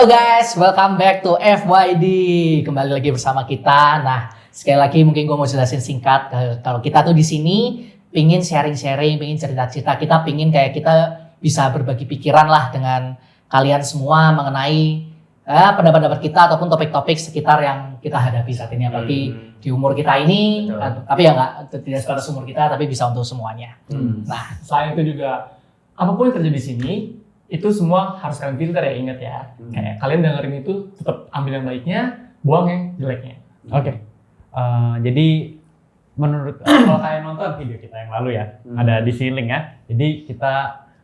Halo guys, welcome back to FYD. Kembali lagi bersama kita. Nah, sekali lagi mungkin gue mau jelasin singkat. Kalau kita tuh di sini pingin sharing-sharing, pingin cerita-cerita. Kita pingin kayak kita bisa berbagi pikiran lah dengan kalian semua mengenai pendapat-pendapat kita ataupun topik-topik sekitar yang kita hadapi saat ini. Apalagi di umur kita ini, tapi ya tidak sebatas umur kita, tapi bisa untuk semuanya. Nah, selain itu juga apapun yang terjadi di sini itu semua harus kalian filter ya, ingat ya. Kayak kalian dengerin itu tetap ambil yang baiknya, buang yang jeleknya. Oke. Jadi menurut kalau kalian nonton video kita yang lalu ya, ada di sini link ya. Jadi kita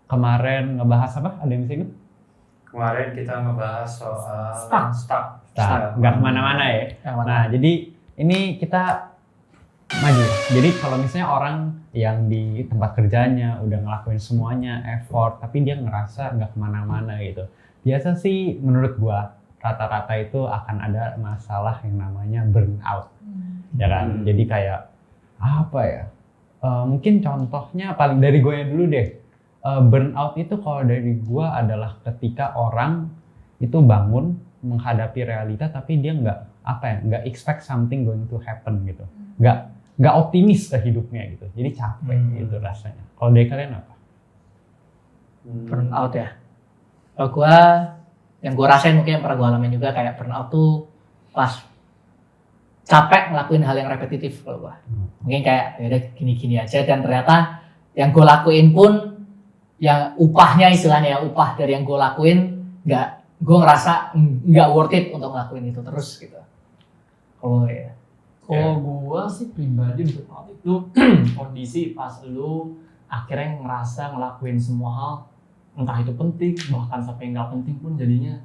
kemarin ngebahas apa? Ada yang bisa ingat? Kemarin kita ngebahas soal stuck. Nggak kemana-mana ya. Nah, jadi ini kita maju. Jadi kalau misalnya orang yang di tempat kerjanya udah ngelakuin semuanya effort, tapi dia ngerasa nggak kemana-mana gitu. Biasa sih menurut gua rata-rata itu akan ada masalah yang namanya burnout, ya kan? Jadi kayak apa ya? Mungkin contohnya paling dari gue dulu deh. Burnout itu kalau dari gue adalah ketika orang itu bangun menghadapi realita tapi dia nggak expect something going to happen gitu, nggak optimis ke hidupnya gitu, jadi capek gitu rasanya. Kalau dari kalian apa? Burnout ya. Kalau gue yang gue rasain mungkin yang pernah gue alamin juga kayak burnout tuh pas capek ngelakuin hal yang repetitif kalau gue. Mungkin kayak ya udah gini-gini aja dan ternyata yang gue lakuin pun yang upahnya istilahnya ya, upah dari yang gue lakuin gue ngerasa nggak worth it untuk ngelakuin itu terus gitu. Oh ya. Kalau gua sih pribadi burnout itu kondisi pas lu akhirnya ngerasa ngelakuin semua hal, entah itu penting, bahkan sampai nggak penting pun jadinya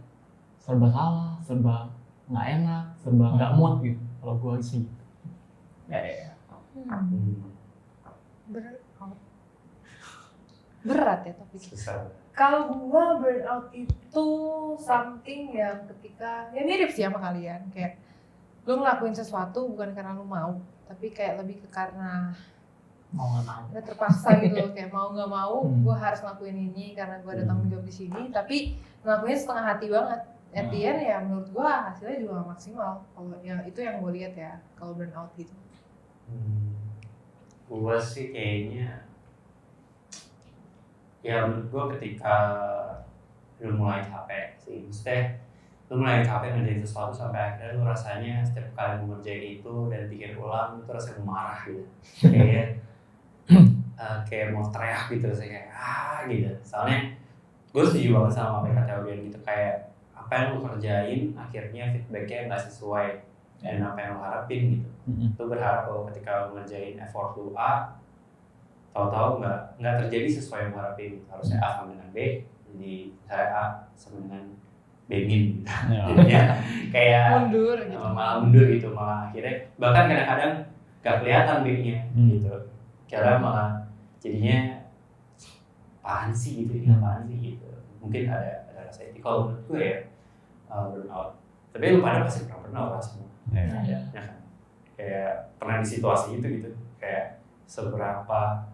serba salah, serba nggak enak, serba nggak mood gitu. Kalau gua sih. Ya. Berat ya tapi kalau gua burnout itu something yang ketika ya mirip sih sama kalian, kayak lu ngelakuin sesuatu bukan karena lu mau, tapi kayak lebih ke karena Mau nggak mau. udah terpaksa gitu loh, kayak mau nggak mau gua harus ngelakuin ini karena gua ada tanggung jawab di sini, tapi ngelakuinnya setengah hati banget. At the end ya menurut gua hasilnya juga gak maksimal. Kalau yang itu yang gua lihat ya kalau burnout gitu. Gua sih kayaknya ya menurut gua ketika lu mulai capek sih, maksudnya lu mulai capek ngerjain sesuatu sampai akhirnya lu rasanya setiap kali mau ngerjain itu dan pikir ulang itu rasanya mau marah gitu, kayak mau teriak gitu, rasanya kayak gitu. Soalnya gue setuju banget sama apa yang kata Obian gitu, kayak apa yang lu kerjain akhirnya feedbacknya nggak sesuai dan apa yang lu harapin gitu. Lu berharap bahwa ketika lu ngerjain effort lu A, tahu-tahu nggak terjadi sesuai yang lu harapin. Harusnya A sama dengan B, jadi saya A sama dengan B-min gitu. Jadinya kayak Mundur gitu. malah mundur gitu, malah akhirnya bahkan kadang-kadang gak kelihatan B-nya gitu. Karena malah jadinya apaan sih gitu, apaan sih gitu. Mungkin ada rasa itu. Kalau menurut gue ya burnout. Tapi lu pada pasti pernah burnout lah semua. Ya kan? Kayak pernah di situasi itu gitu. Kayak seberapa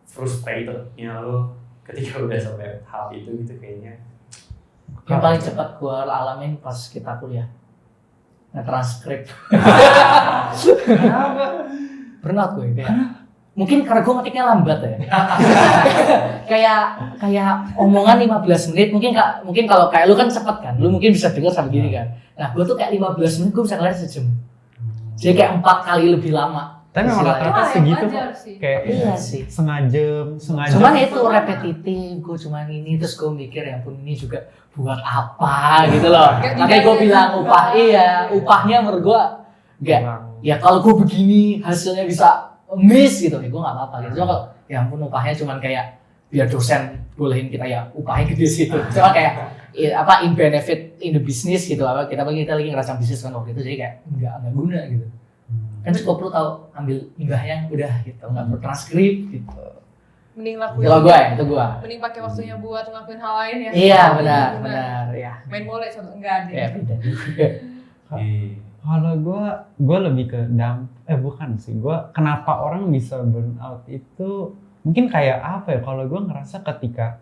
frustratednya lu ketika udah sampai tahap itu gitu kayaknya. Yang paling cepat gue alamin pas kita kuliah nge-transkrip. Burnout gue kayak mungkin karena gue ngetiknya lambat ya. kayak omongan 15 menit mungkin kalau kayak lu kan cepet kan, lu mungkin bisa denger sampai gini kan. Nah gue tuh kayak 15 menit gue bisa kelar sejam. Jadi kayak 4 kali lebih lama. Tapi memang rata-rata segitu kok. Kayak iya sih. setengah jam. Cuman itu repetitif, gue cuman ini terus gue mikir ya ampun ini juga buat apa gitu loh. Makanya gue bilang upahnya menurut gue enggak. Ya kalau gue begini hasilnya bisa miss gitu, ya gue nggak apa-apa gitu. Cuma kalau ya ampun upahnya cuman kayak biar dosen bolehin kita ya upahnya gede sih. Cuma kayak in benefit in the business gitu, kita lagi ngerasain bisnis kan waktu itu, jadi kayak nggak guna gitu. Kan terus gue perlu tahu ambil imbahnya udah gitu, nggak perlu transkrip gitu. Mending lakuin. Kalau gue itu gue. Mending pakai waktunya buat ngelakuin hal lain ya. Iya benar ya. Main bola contoh enggak ada. Ya beda juga. Kalau gue lebih ke bukan sih, gue kenapa orang bisa burn out itu mungkin kayak apa ya, kalau gue ngerasa ketika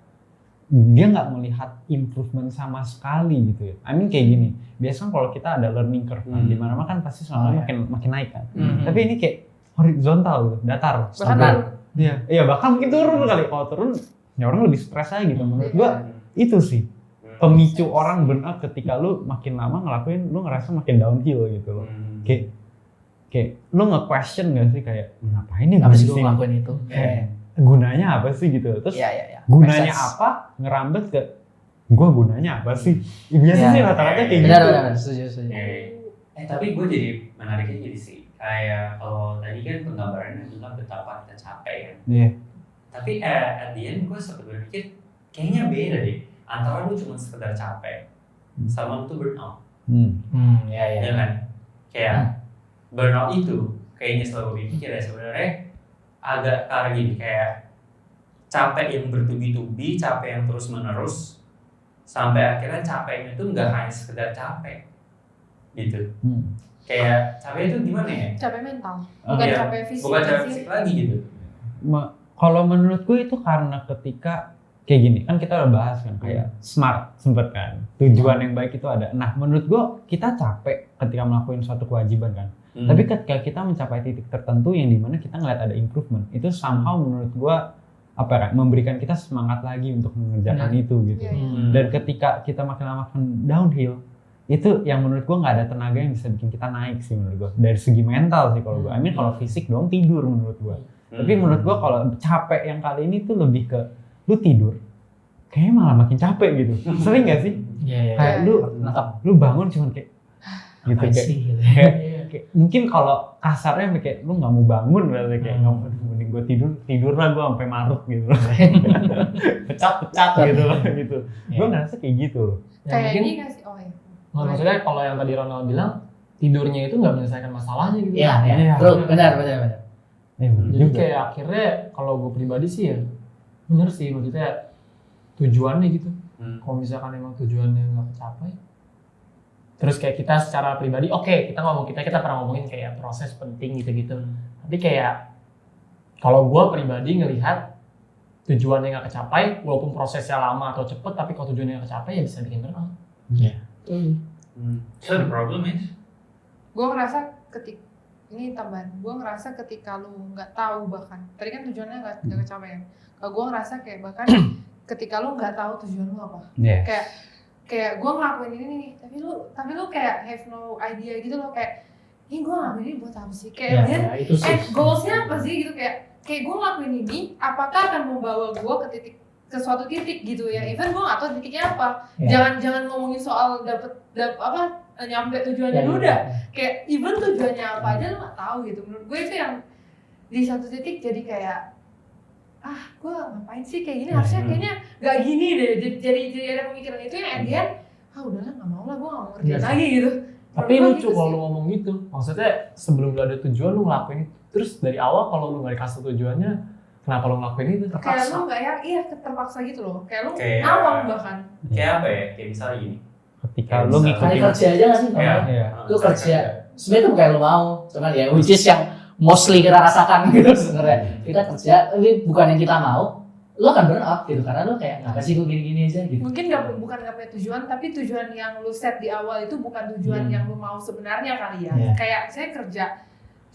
dia nggak melihat improvement sama sekali gitu ya. I mean kayak gini, biasanya kalau kita ada learning curve kan, di mana kan pasti selalu makin naik kan. Tapi ini kayak horizontal gitu, datar. Bahkan Iya bahkan mungkin turun kali. Kalau turun, ya orang lebih stres aja gitu. Menurut gua itu sih pemicu orang burnout ketika lu makin lama ngelakuin, lu ngerasa makin downhill gitu loh. Kayak lu nge-question gak sih kayak ngapain ya Apa sih di gue sini? ngelakuin itu? Kayak gunanya apa sih gitu. Terus Iya. gunanya apa? Ngerambet ke gua gunanya apa sih? Biasanya sih rata-rata kayak gitu. Benar, setuju. Tapi gue jadi menariknya jadi sih kayak kalau tadi kan penggambarannya adalah betapa kita capek kan. Iya. Tapi at the end gue sempat berpikir kayaknya beda deh antara lu cuma sekedar capek sama lu tuh burnout. Iya. Ya kan? Kayak burnout itu kayaknya selalu berpikir ya sebenarnya agak ke arah gini kayak capek yang bertubi-tubi, capek yang terus menerus sampai akhirnya capeknya tuh nggak hanya sekedar capek gitu. Kayak capek itu gimana ya? capek mental, bukan Iya, capek fisik. bukan capek fisik lagi gitu. Kalau menurutku itu karena ketika kayak gini kan kita udah bahas kan kayak smart sempet kan tujuan yang baik itu ada. Nah menurut gua kita capek ketika melakukan suatu kewajiban kan. Tapi ketika kita mencapai titik tertentu yang dimana kita ngeliat ada improvement itu somehow menurut gua apa ya memberikan kita semangat lagi untuk mengerjakan itu gitu. Dan ketika kita makin lama makin downhill itu yang menurut gua nggak ada tenaga yang bisa bikin kita naik sih menurut gua dari segi mental sih kalau gua. I mean kalau fisik doang tidur menurut gua. Tapi menurut gua kalau capek yang kali ini tuh lebih ke lu tidur kayaknya malah makin capek gitu. Sering gak sih? Iya. Kayak lu bangun cuman kayak gitu kayak mungkin kalau kasarnya kayak lu nggak mau bangun berarti kayak nggak mau mending gue tidur lah gue sampai marut gitu pecat gitu gue ngerasa kayak gitu Kayak mungkin ini nggak sih? Oh ya. maksudnya kalau yang tadi Ronald bilang tidurnya itu nggak menyelesaikan masalahnya gitu. Iya. Terus benar. Jadi kayak akhirnya kalau gue pribadi sih ya bener sih maksudnya tujuannya gitu. Kalau misalkan emang tujuannya nggak tercapai, terus kayak kita secara pribadi, kita pernah ngomongin kayak proses penting gitu. Tapi kayak kalau gue pribadi ngelihat tujuannya nggak kecapai, walaupun prosesnya lama atau cepet, tapi kalau tujuannya nggak kecapai ya bisa bikin burnout. So the problem is Gue ngerasa gue ngerasa ketika lu nggak tahu bahkan tadi kan tujuannya nggak kecapai kan. Kalau gue ngerasa kayak bahkan ketika lu nggak tahu tujuan lu apa, kayak gue ngelakuin ini nih, tapi lu kayak have no idea gitu loh, kayak ini gue ngelakuin ini buat apa sih, kayak goalsnya apa sih gitu, kayak gue ngelakuin ini apakah akan membawa gue ke suatu titik gitu ya, even gue nggak tahu titiknya apa. Jangan ngomongin soal dapet apa nyampe tujuannya dulu dah, kayak even tujuannya apa aja lu nggak tahu gitu. Menurut gue itu yang di satu titik jadi kayak gue ngapain sih kayak gini, harusnya kayaknya nggak gini deh, jadi ada pemikiran itu yang dia udahlah nggak mau lah, gue nggak mau kerjain lagi gitu. Tapi lucu kalau lu ngomong gitu, maksudnya sebelum lu ada tujuan lu ngelakuin itu, terus dari awal kalau lu nggak dikasih tujuannya kenapa lu ngelakuin itu? Kayak lu nggak terpaksa gitu loh, kayak lu ngawang bahkan. Kayak apa ya, kayak misalnya gini ketika lu ngikutin kerja aja nggak sih? Lu kerja sebenarnya tuh kayak lu mau, cuman ya which is yang mostly kita rasakan gitu sebenarnya. Kita kerja tapi bukan yang kita mau, lu akan burn out gitu karena lu kayak nggak sih gue gini-gini aja gitu. Mungkin bukan nggak punya tujuan, tapi tujuan yang lu set di awal itu bukan tujuan yang lu mau sebenarnya kali ya. Kayak saya kerja,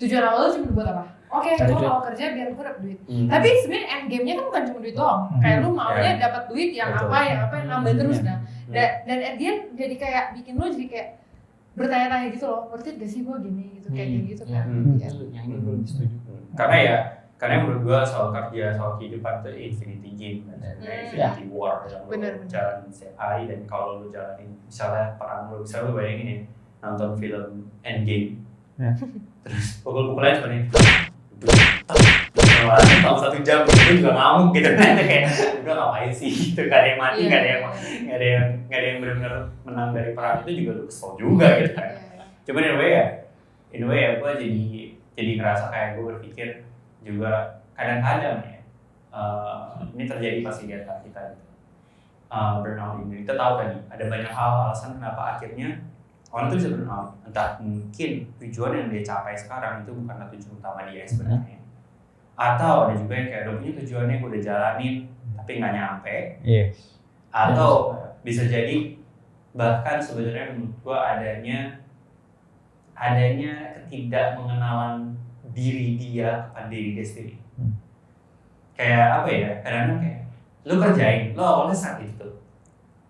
tujuan awal lu cuma buat apa? Oke, gue mau kerja biar gue dapet duit. Tapi sebenarnya end game-nya kan bukan cuma duit doang. Kayak lu maunya dapat duit yang apa yang nambah terus dah. Dan at the end jadi kayak bikin lu jadi kayak bertanya-tanya gitu loh, worth it gak sih gue gini gitu, kayak gitu kan. Yang ini gue lebih setuju. Karena menurut gua soal kerja, soal kehidupan itu infinity game dan infinity war yang lu jalanin setiap hari. Dan kalau lu jalanin misalnya perang lu, misalnya lu bayangin ya nonton film Endgame, terus pukul-pukulannya cuma nih selama 1 jam, gue juga ngamuk gitu kan, kayak udah ngapain sih gitu, gak ada yang mati, gak ada yang benar-benar menang dari perang itu juga lu kesel juga gitu kan. Cuman in a way ya gue jadi ngerasa kayak gue berpikir juga kadang-kadang ya ini terjadi pasti di antara kita gitu. Burnout ini kita tahu tadi ada banyak hal alasan kenapa akhirnya orang itu bisa burnout. Entah mungkin tujuan yang dia capai sekarang itu bukanlah tujuan utama dia sebenarnya, atau ada juga yang kayak udah punya tujuannya gue udah jalanin tapi nggak nyampe. Atau bisa jadi bahkan sebenarnya menurut gua adanya ketidakmengenalan diri dia kepada diri dia sendiri. Kayak apa ya? Kadang-kadang kayak lu kerjain, lu awalnya sakit itu.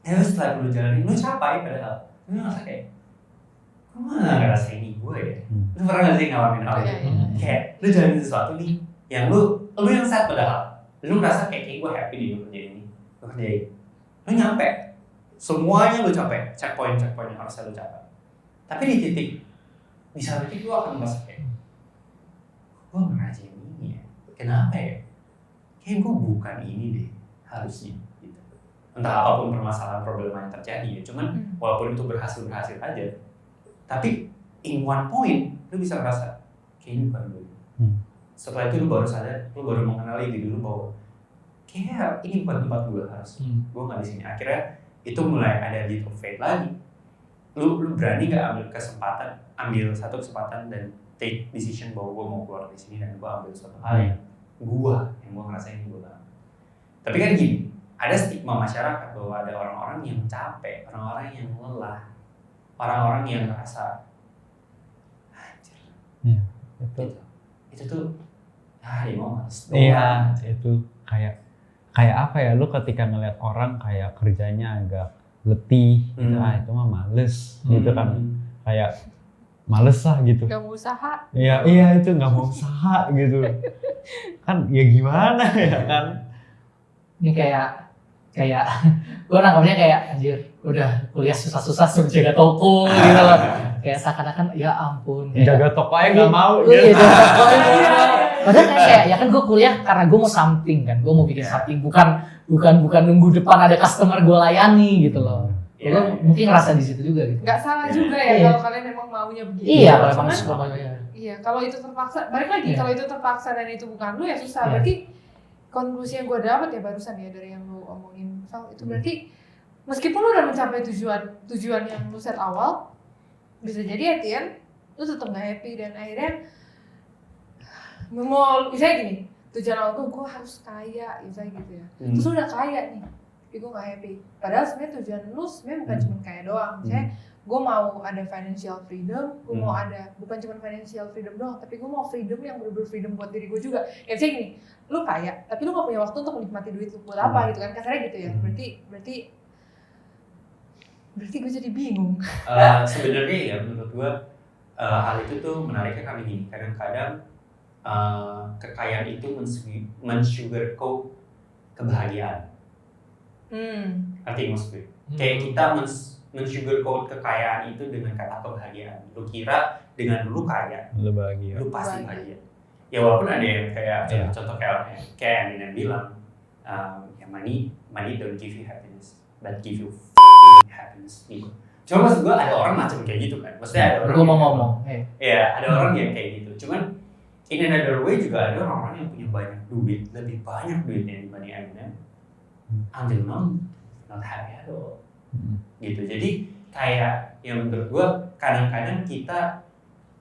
Setelah lu jalanin, lu capai padahal lu ngerasa kayak gue malah ngerasa ini gue ya. Lu pernah gak sih ngalamin hal itu? Kayak lu jalanin sesuatu nih yang lu yang sad padahal lu ngerasa kayak gue happy di kerjaan ini, lu kerjain, lu nyampe semuanya lu capai, checkpoint yang harusnya lu capai. Tapi di satu titik lu akan merasa kayak gue ngerajain ini ya, kenapa ya? Kayak gue bukan ini deh harusnya gitu. Entah apapun permasalahan problema yang terjadi ya, cuman walaupun itu berhasil aja, tapi in one point lu bisa ngerasa kayak ini bukan gue. Setelah itu lu baru sadar, lu baru mengenali diri lu bahwa kayak ini bukan tempat gue harusnya, gue nggak di sini. Akhirnya itu mulai ada leap of faith lagi. Lu berani nggak ambil satu kesempatan dan take decision bahwa gue mau keluar dari sini dan gue ambil suatu hal yang gue ngerasain gue banget. Tapi kan gini, ada stigma masyarakat bahwa ada orang-orang yang capek, orang-orang yang lelah, orang-orang yang ngerasa anjir. Iya, itu tuh ya mau males. Iya, itu kayak apa ya, lu ketika ngeliat orang kayak kerjanya agak letih gitu, itu mah males gitu kan, kayak males lah gitu. Gak mau usaha. Iya itu nggak mau usaha gitu. Kan ya gimana ya kan. Ini kayak gue nangkapnya kayak anjir udah kuliah susah-susah suruh jaga toko gitu loh. Kayak seakan-akan ya ampun kayak, Jaga toko aja nggak mau iya jaga toko aja nggak mau. Padahal kayak ya kan gue kuliah karena gue mau something kan, gue mau bikin something, bukan nunggu depan ada customer gue layani gitu loh. Ya mungkin ngerasa di situ juga gitu. Gak salah juga ya kalau kalian emang maunya begitu. Iya, kalau emang suka maunya. Iya, kalau itu terpaksa, balik lagi kalau itu terpaksa dan itu bukan lu ya susah. Berarti konklusi yang gue dapat ya barusan ya dari yang lu omongin, Val, itu berarti meskipun lu udah mencapai tujuan yang lu set awal, bisa jadi at the end lu tetap gak happy dan akhirnya mau misalnya gini, tujuan awal tuh gue harus kaya, misalnya gitu ya. Terus lu udah kaya nih, tapi gue gak happy. Padahal sebenarnya tujuan lu sebenarnya bukan cuma kaya doang. Misalnya gue mau ada financial freedom, gue mau ada bukan cuma financial freedom doang, tapi gue mau freedom yang bener-bener freedom buat diri gue juga. Ya misalnya gini, lu kaya, tapi lu gak punya waktu untuk menikmati duit lu buat apa gitu kan, kasarnya gitu ya. Berarti gue jadi bingung. Sebenarnya ya menurut gue hal itu tuh menariknya karena gini, kadang-kadang kekayaan itu men-sugarcoat kebahagiaan. Artinya maksudnya kayak kita men-sugarcoat kekayaan itu dengan kata kebahagiaan. Lu kira dengan lu kaya, lu bahagia, lu pasti bahagia. Ya walaupun ada yang kayak contoh kayak Eminem bilang, ya money don't give you happiness, but give you fucking happiness gitu. Cuma maksud gue ada orang macam kayak gitu kan. Maksudnya ada orang. Gue mau ngomong. Iya, ada orang yang kayak gitu. Cuman in another way juga ada orang-orang yang punya banyak duit, lebih banyak duitnya dibanding Eminem. Until now, not happy at all. Gitu. Jadi kayak yang menurut gue kadang-kadang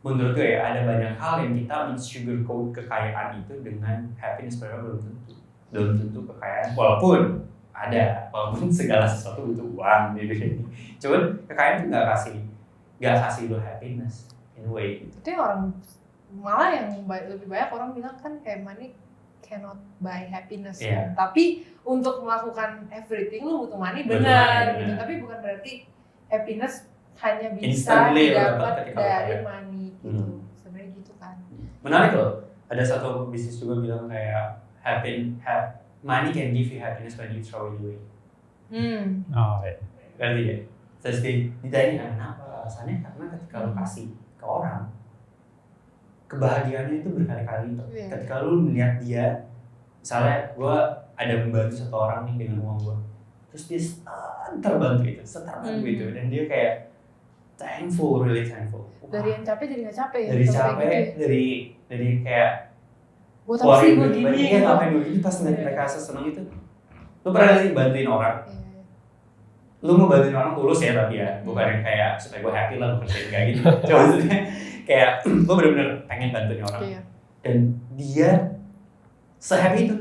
menurut gue ya ada banyak hal yang kita men-sugarcoat kekayaan itu dengan happiness, padahal belum tentu kekayaan, walaupun segala sesuatu butuh uang gitu. Cuman kekayaan itu nggak kasih lo happiness in a way. Itu yang orang malah yang lebih banyak orang bilang kan kayak money cannot buy happiness. Kan? Tapi untuk melakukan everything lu butuh money benar gitu. Tapi bukan berarti happiness hanya bisa didapat dari money gitu. Sebenarnya gitu kan. Menarik loh. Ada satu bisnis juga bilang kayak money can give you happiness when you throw it away. Oh iya. Berarti ya. Terus ditanya kenapa? Alasannya karena ketika lu kasih ke orang, kebahagiaannya itu berkali-kali. Ketika lu melihat dia, misalnya gue ada membantu satu orang nih dengan uang gue, terus dia terbantu itu, dan dia kayak really thankful. Dari yang capek jadi nggak capek ya? Dari capek, dari kayak gue tahu sih gue gini. Iya ngapain gue gini pas mereka seneng itu. Lu pernah sih bantuin orang? Lu mau bantuin orang tulus ya tapi ya, bukan yang kayak supaya gue happy lah gue kerjain kayak gitu. Cuma maksudnya kayak gue bener-bener pengen bantuin orang. Dan dia se-happy itu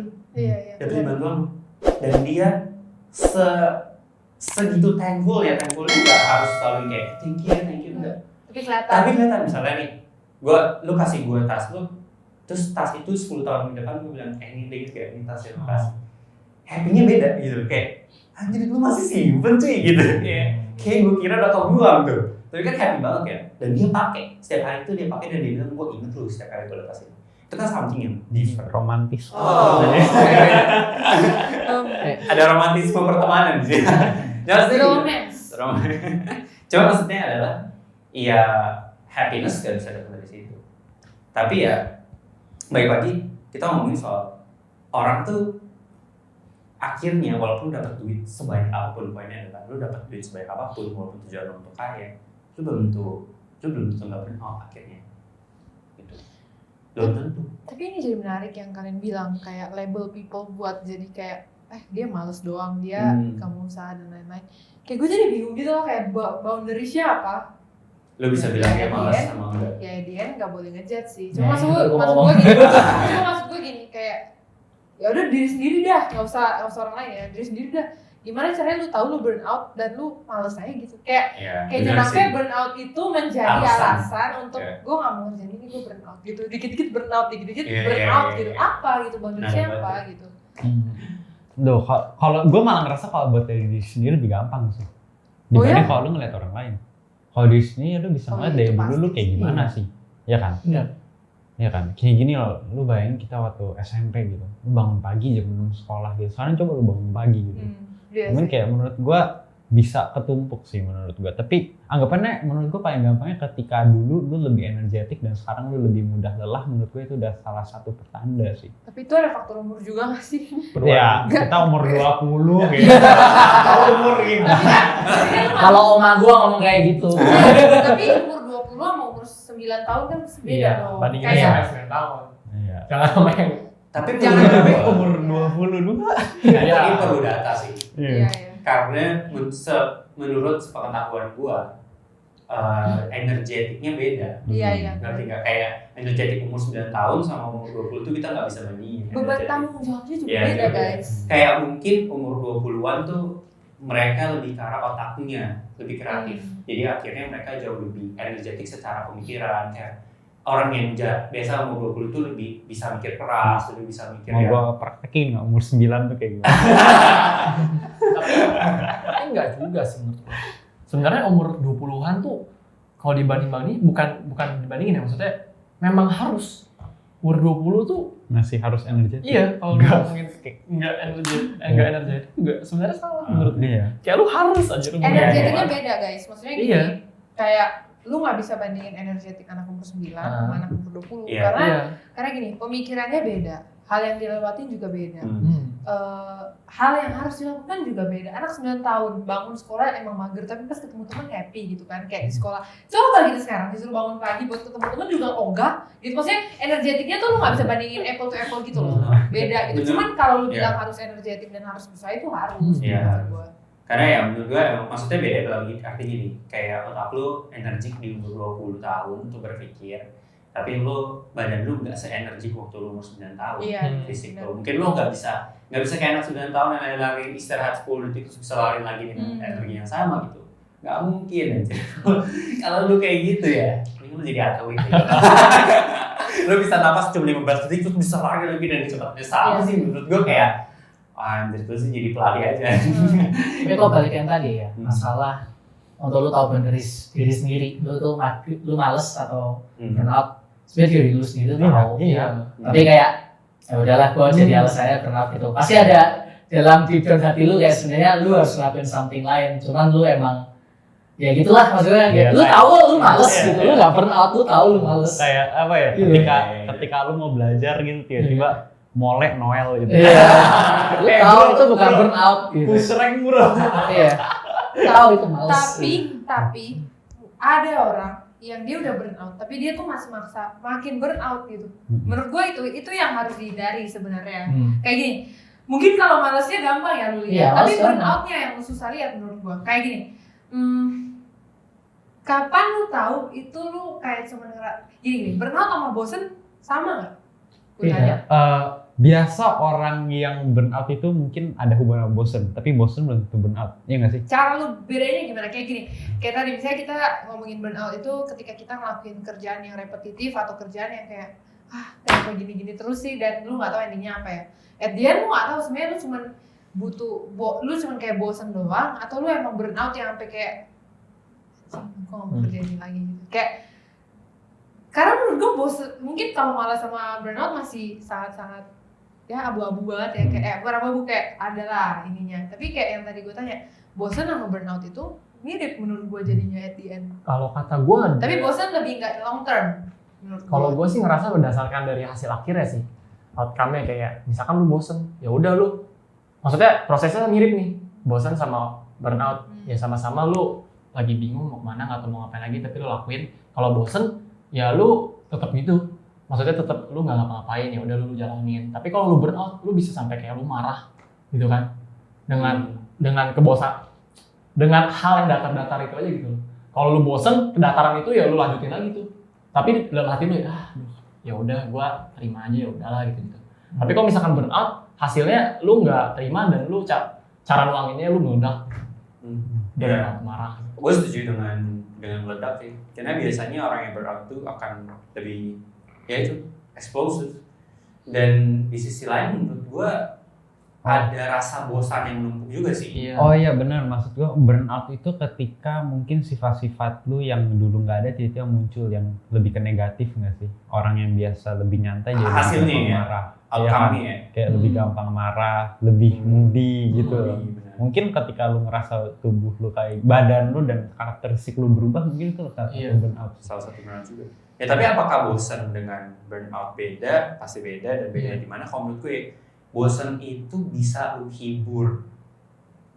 dapetin bantuan, dan dia segitu thankfulnya nggak harus selalu kayak thank you enggak. Tapi kelihatan. Tapi kelihatan misalnya nih, lu kasih gue tas lu, terus tas itu 10 tahun ke depan gue bilang ini deh kayak ini tas yang kasih. Happy-nya beda gitu kayak anjir lu masih simpen cuy gitu. Kayak gue kira udah tau buang tuh. Tapi kan happy banget ya. Dan dia pakai setiap hari itu dia pakai dan dia bilang gue inget lu setiap kali gue lepas ini. Itu kan something yang different. Romantis. Ada romantisme pertemanan di sini. Romance. Cuma maksudnya adalah ya happiness gak bisa datang dari situ. Tapi ya baik lagi kita ngomongin soal orang tuh akhirnya walaupun dapat duit sebanyak apapun, poinnya adalah lu dapat duit sebanyak apapun walaupun tujuan lu untuk kaya, lu belum tentu nggak burnout akhirnya. Gitu. Belum tentu. Tapi ini jadi menarik yang kalian bilang kayak label people buat jadi kayak dia males doang, dia kamu usaha dan lain-lain. Kayak gue jadi bingung gitu loh kayak boundary-nya apa? Lu bisa bilang dia malas sama enggak? Ya dia nggak boleh ngejudge sih. Cuma maksud gue gini kayak ya udah diri sendiri dah, nggak usah orang lain ya, diri sendiri dah. Gimana caranya lu tahu lu burn out dan lu males aja gitu? Kayak jangan sampai burn out itu menjadi alasan untuk gue nggak mau ngerjain ini, gue burn out gitu. Dikit-dikit burn out gitu. Gitu. Apa gitu boundary-nya apa gitu? Duh, kalau gue malah ngerasa kalau buat diri sendiri lebih gampang sih dibanding kalau lu ngeliat orang lain. Kalau di sini lu bisa ngeliat dari dulu lu kayak gimana sih, ya kan? Iya kan, kayak gini loh, lu bayangin kita waktu SMP gitu, lu bangun pagi jam 6 sekolah gitu. Sekarang coba lu bangun pagi gitu. Cuman kayak menurut gue bisa ketumpuk sih menurut gue. Tapi anggapannya menurut gue paling gampangnya ketika dulu lu lebih energetik dan sekarang lu lebih mudah lelah, menurut gue itu udah salah satu pertanda sih. Tapi itu ada faktor umur juga gak sih? Ya, kita umur 20 gitu. Umur gitu. Kalau oma gue ngomong kayak gitu. Tapi umur 20 sama umur 9 tahun kan beda dong. Bandingin Kayak sama 9 tahun. Iya. Jangan sama yang Tapi umur 22. ini perlu data sih. iya. Karena menurut sepengetahuan gua energetiknya beda. Iya. Ngerti nggak? Kayak energetik umur 9 tahun sama umur 20 itu kita nggak bisa bandingin. Beban tanggung jawabnya juga Iya, beda iya. guys. Kayak mungkin umur 20-an tuh mereka lebih ke arah otaknya, lebih kreatif. Jadi akhirnya mereka jauh lebih energetik secara pemikiran. Kayak orang yang biasa umur 20 tuh lebih bisa mikir keras, lebih bisa mikir Mau gue praktekin nggak umur 9 tuh kayak gimana? tapi enggak juga sih menurut gue. Sebenarnya umur 20-an tuh kalau dibanding-bandingin bukan dibandingin ya, maksudnya memang harus umur 20 tuh Masih harus energetik. iya kalau ngomongin enggak energetik juga sebenarnya salah menurut gue. Iya. Kayak lu harus aja lu Energetiknya beda guys. Maksudnya gini, Iya. kayak lu nggak bisa bandingin energetik anak umur 9 sama anak umur 20 Iya. karena gini, pemikirannya beda, hal yang dilewatin juga beda. Hal yang harus dilakukan juga beda. Anak 9 tahun bangun sekolah emang mager, tapi pas ketemu teman happy gitu kan, kayak di sekolah. Coba gitu sekarang disuruh bangun pagi buat ketemu teman juga ogah gitu. Maksudnya energetiknya tuh lu nggak bisa bandingin apple to apple gitu loh. Beda gitu. Bener. Cuman kalau lu bilang harus energetik dan harus berusaha itu harus. Iya. Maksud gua. Karena ya menurut gue maksudnya beda dalam arti gini, kayak otak lu energik di umur 20 tahun untuk berpikir, tapi lu badan lu nggak se-energik waktu lu umur 9 tahun. Iya. Fisik Bener. lu. Mungkin lu nggak bisa kayak anak 9 tahun yang lari istirahat 10 detik terus bisa lari lagi dengan energi yang sama gitu. Nggak mungkin aja. Kalau lu kayak gitu ya, lu jadi atlet gitu. Lu bisa napas cuma 15 detik terus bisa lari lagi dan cepatnya sama sih menurut gue kayak anjir terus jadi pelari aja. Tapi kok balik yang tadi ya, masalah untuk lu tahu bener diri sendiri, lu males atau burnout, sebenarnya diri lu sendiri tuh tahu. Iya. Tapi kayak ya udahlah, gua jadi alasannya burnout gitu. Pasti ada dalam deep down hati lu kayak sebenarnya lu harus ngelakuin something lain, cuman lu emang ya gitulah maksudnya. Iya, Lu tahu lu males iya, gitu, iya. lu nggak burnout, lu tahu lu males. Kayak apa ya? Iya. Ketika lu mau belajar gitu tiba-tiba molek Noel gitu. Iya. Lu tahu itu bukan burnout gitu. Pusreng bro. Iya. Tahu itu males. Tapi ada orang yang dia udah burnout, tapi dia tuh masih maksa makin burnout gitu. Menurut gue itu yang harus dihindari sebenarnya. Kayak gini, mungkin kalau malesnya gampang ya lu lihat, Iya, tapi males burnoutnya yang lu susah lihat menurut gue. Kayak gini, kapan lu tahu itu lu kayak cuma gini, burnout sama bosen sama nggak? Gue tanya. biasa orang yang burnout itu mungkin ada hubungan sama bosen, tapi bosen belum tentu burnout, iya nggak sih? Cara lu bedanya gimana? Kayak gini, kayak tadi misalnya kita ngomongin burnout itu ketika kita ngelakuin kerjaan yang repetitif atau kerjaan yang kayak kenapa gini-gini terus sih dan lu nggak tahu endingnya apa ya. At the end lu nggak tahu sebenarnya lu cuman lu cuman kayak bosen doang atau lu emang burnout yang sampai kayak kok nggak mau kerja ini lagi gitu. Kayak karena menurut gue bosen, mungkin kalau malah sama burnout masih sangat-sangat ya abu-abu banget ya, kayak bukan abu-abu, kayak adalah ininya. Tapi kayak yang tadi gue tanya, bosen sama burnout itu mirip menurut gue jadinya at the end. Kalau kata gue, Tapi bosen lebih nggak long term menurut kalau gue sih ngerasa berdasarkan dari hasil akhirnya sih, outcome-nya kayak misalkan lu bosen, ya udah lu, maksudnya prosesnya mirip nih, bosen sama burnout, ya sama-sama lu lagi bingung mau kemana, nggak tahu mau ngapain lagi, tapi lu lakuin. Kalau bosen, ya lu tetap gitu, maksudnya tetap lu nggak ngapa-ngapain, ya udah lu jalanin. Tapi kalau lu burnout, lu bisa sampai kayak lu marah gitu kan, dengan kebosan, dengan hal yang datar-datar itu aja gitu. Kalau lu bosen, kedataran itu ya lu lanjutin lagi tuh. Tapi dalam hati lu ya udah gua terima aja, ya udahlah gitu. Tapi kalau misalkan burnout, hasilnya lu nggak terima dan lu cara nuanginnya lu meledak. Ya, Marah. gue setuju dengan meledak sih. Karena biasanya orang yang burnout tuh akan lebih ya itu explosive. Dan di sisi lain menurut gue ada rasa bosan yang menumpuk juga sih. Iya. Oh iya benar, maksud gua burnout itu ketika mungkin sifat-sifat lu yang dulu nggak ada tiba-tiba muncul yang lebih ke negatif nggak sih? Orang yang biasa lebih nyantai jadi Hasilnya lebih gampang ya? marah. Outcome-nya Iya, ya. kayak lebih gampang marah, lebih moody gitu. Benar. Mungkin ketika lu ngerasa tubuh lu kayak badan lu dan karakteristik lu berubah, mungkin itu salah satu burnout. Salah satu burnout juga. Ya tapi apakah bosan dengan burnout beda? Pasti beda, dan beda di mana? Kalau menurut gue bosan itu bisa lu hibur